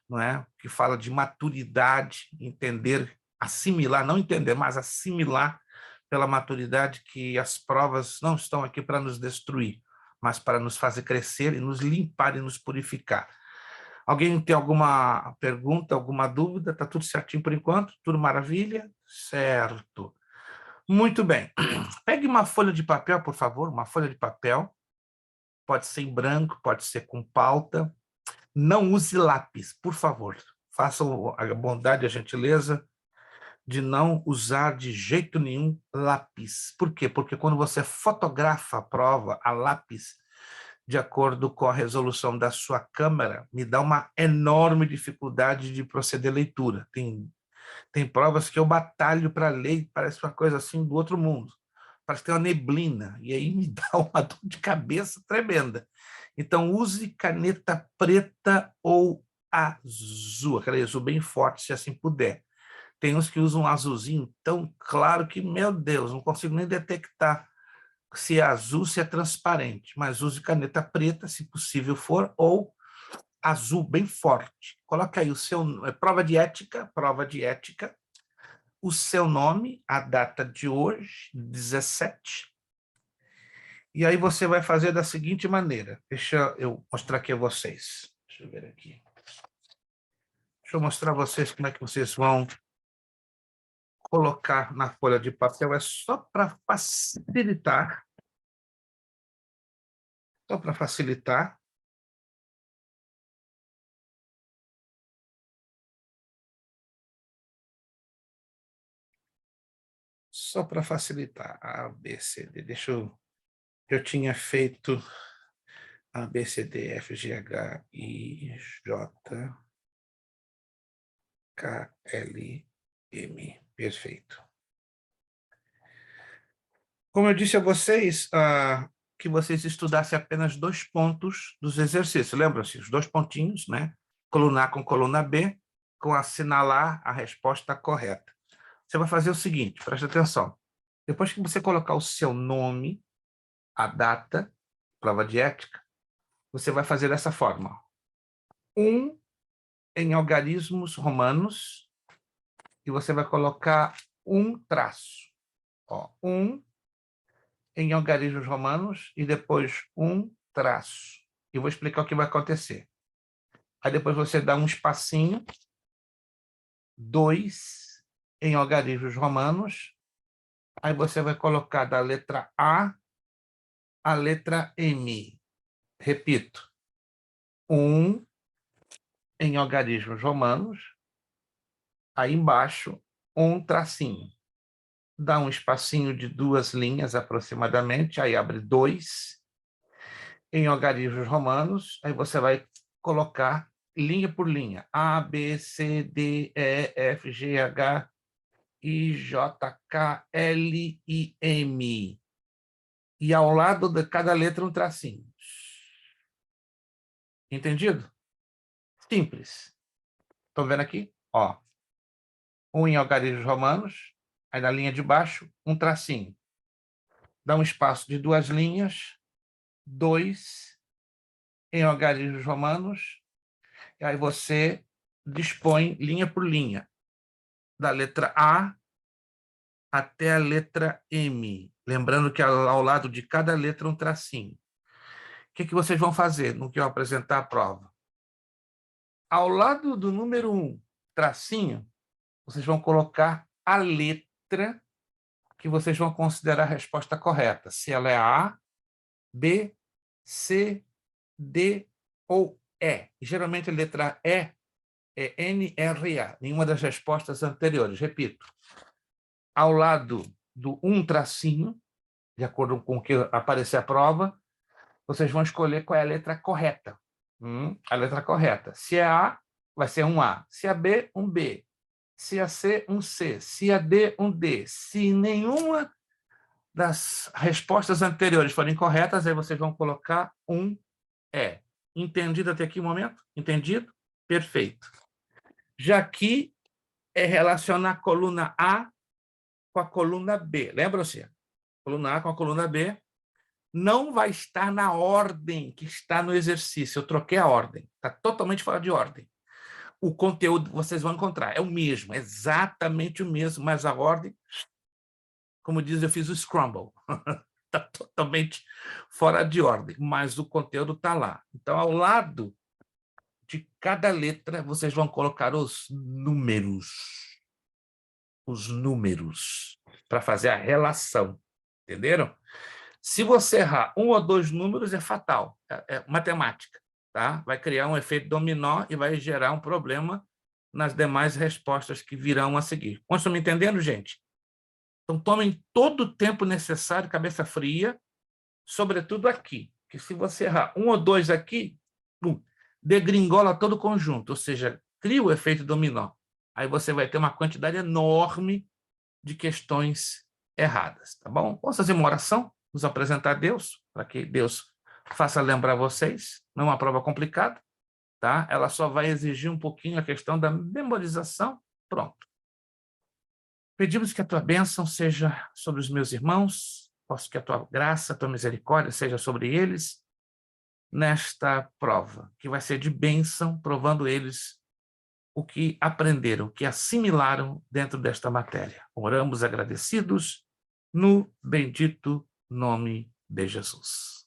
Speaker 1: não é? Que fala de maturidade, entender, assimilar, não entender, mas assimilar pela maturidade que as provas não estão aqui para nos destruir, mas para nos fazer crescer e nos limpar e nos purificar. Alguém tem alguma pergunta, alguma dúvida? Está tudo certinho por enquanto? Tudo maravilha? Certo. Muito bem. Pegue uma folha de papel, por favor, uma folha de papel. Pode ser em branco, pode ser com pauta. Não use lápis, por favor. Façam a bondade e a gentileza de não usar de jeito nenhum lápis. Por quê? Porque quando você fotografa a prova a lápis, de acordo com a resolução da sua câmera, me dá uma enorme dificuldade de proceder à leitura. Tem provas que eu batalho para ler, parece uma coisa assim do outro mundo. Parece que tem uma neblina, e aí me dá uma dor de cabeça tremenda. Então, use caneta preta ou azul, aquela azul bem forte, se assim puder. Tem uns que usam um azulzinho tão claro que, meu Deus, não consigo nem detectar se é azul, se é transparente. Mas use caneta preta, se possível for, ou azul bem forte. Coloque aí o seu... prova de ética, o seu nome, a data de hoje, 17. E aí você vai fazer da seguinte maneira. Deixa eu mostrar aqui a vocês. Deixa eu ver aqui. Deixa eu mostrar a vocês como é que vocês vão colocar na folha de papel. É só para facilitar. Só para facilitar. Só para facilitar. A, B, C, D. Deixa eu tinha feito A, B, C, D, F, G, H, I, J, K, L, M. Perfeito. Como eu disse a vocês, que vocês estudassem apenas 2 pontos dos exercícios. Lembram-se? Os 2 pontinhos, né? Coluna A com coluna B, com assinalar a resposta correta. Você vai fazer o seguinte, preste atenção. Depois que você colocar o seu nome, a data, prova de ética, você vai fazer dessa forma. 1 em algarismos romanos, e você vai colocar um traço. Ó, 1 em algarismos romanos e depois um traço. Eu vou explicar o que vai acontecer. Aí depois você dá um espacinho, 2 em algarismos romanos. Aí você vai colocar da letra A à letra M. Repito, 1 em algarismos romanos. Aí embaixo, um tracinho. Dá um espacinho de 2 linhas aproximadamente, aí abre 2 em algarismos romanos, aí você vai colocar linha por linha, A, B, C, D, E, F, G, H, I, J, K, L, I, M. E ao lado de cada letra um tracinho. Entendido? Simples. Estão vendo aqui? Ó, 1 em algarismos romanos, aí na linha de baixo, um tracinho. Dá um espaço de 2 linhas, 2 em algarismos romanos, e aí você dispõe linha por linha, da letra A até a letra M. Lembrando que ao lado de cada letra um tracinho. O que vocês vão fazer no que eu apresentar a prova? Ao lado do número 1, tracinho, vocês vão colocar a letra que vocês vão considerar a resposta correta. Se ela é A, B, C, D ou E. Geralmente a letra E é NRA, nenhuma das respostas anteriores. Repito, ao lado do um tracinho, de acordo com o que aparecer a prova, vocês vão escolher qual é a letra correta. A letra correta. Se é A, vai ser um A. Se é B, um B. Se é C, um C. Se é D, um D. Se nenhuma das respostas anteriores forem corretas, aí vocês vão colocar um E. Entendido até aqui o momento? Entendido? Perfeito. Já aqui é relacionar a coluna A com a coluna B. Lembra-se? Coluna A com a coluna B não vai estar na ordem que está no exercício. Eu troquei a ordem. Está totalmente fora de ordem. O conteúdo que vocês vão encontrar é o mesmo, exatamente o mesmo, mas a ordem, como diz, eu fiz o scramble. Está totalmente fora de ordem, mas o conteúdo está lá. Então, ao lado de cada letra, vocês vão colocar os números. Os números, para fazer a relação. Entenderam? Se você errar 1 ou 2 números, é fatal. É matemática. Tá? Vai criar um efeito dominó e vai gerar um problema nas demais respostas que virão a seguir. Estão me entendendo, gente? Então, tomem todo o tempo necessário, cabeça fria, sobretudo aqui. Que se você errar 1 ou 2 aqui, degringola todo o conjunto, ou seja, cria o efeito dominó. Aí você vai ter uma quantidade enorme de questões erradas, tá bom? Posso fazer uma oração? Nos apresentar a Deus, para que Deus faça lembrar vocês. Não é uma prova complicada, tá? Ela só vai exigir um pouquinho a questão da memorização. Pronto. Pedimos que a tua bênção seja sobre os meus irmãos, posso que a tua graça, a tua misericórdia seja sobre eles nesta prova, que vai ser de bênção, provando eles o que aprenderam, o que assimilaram dentro desta matéria. Oramos agradecidos no bendito nome de Jesus.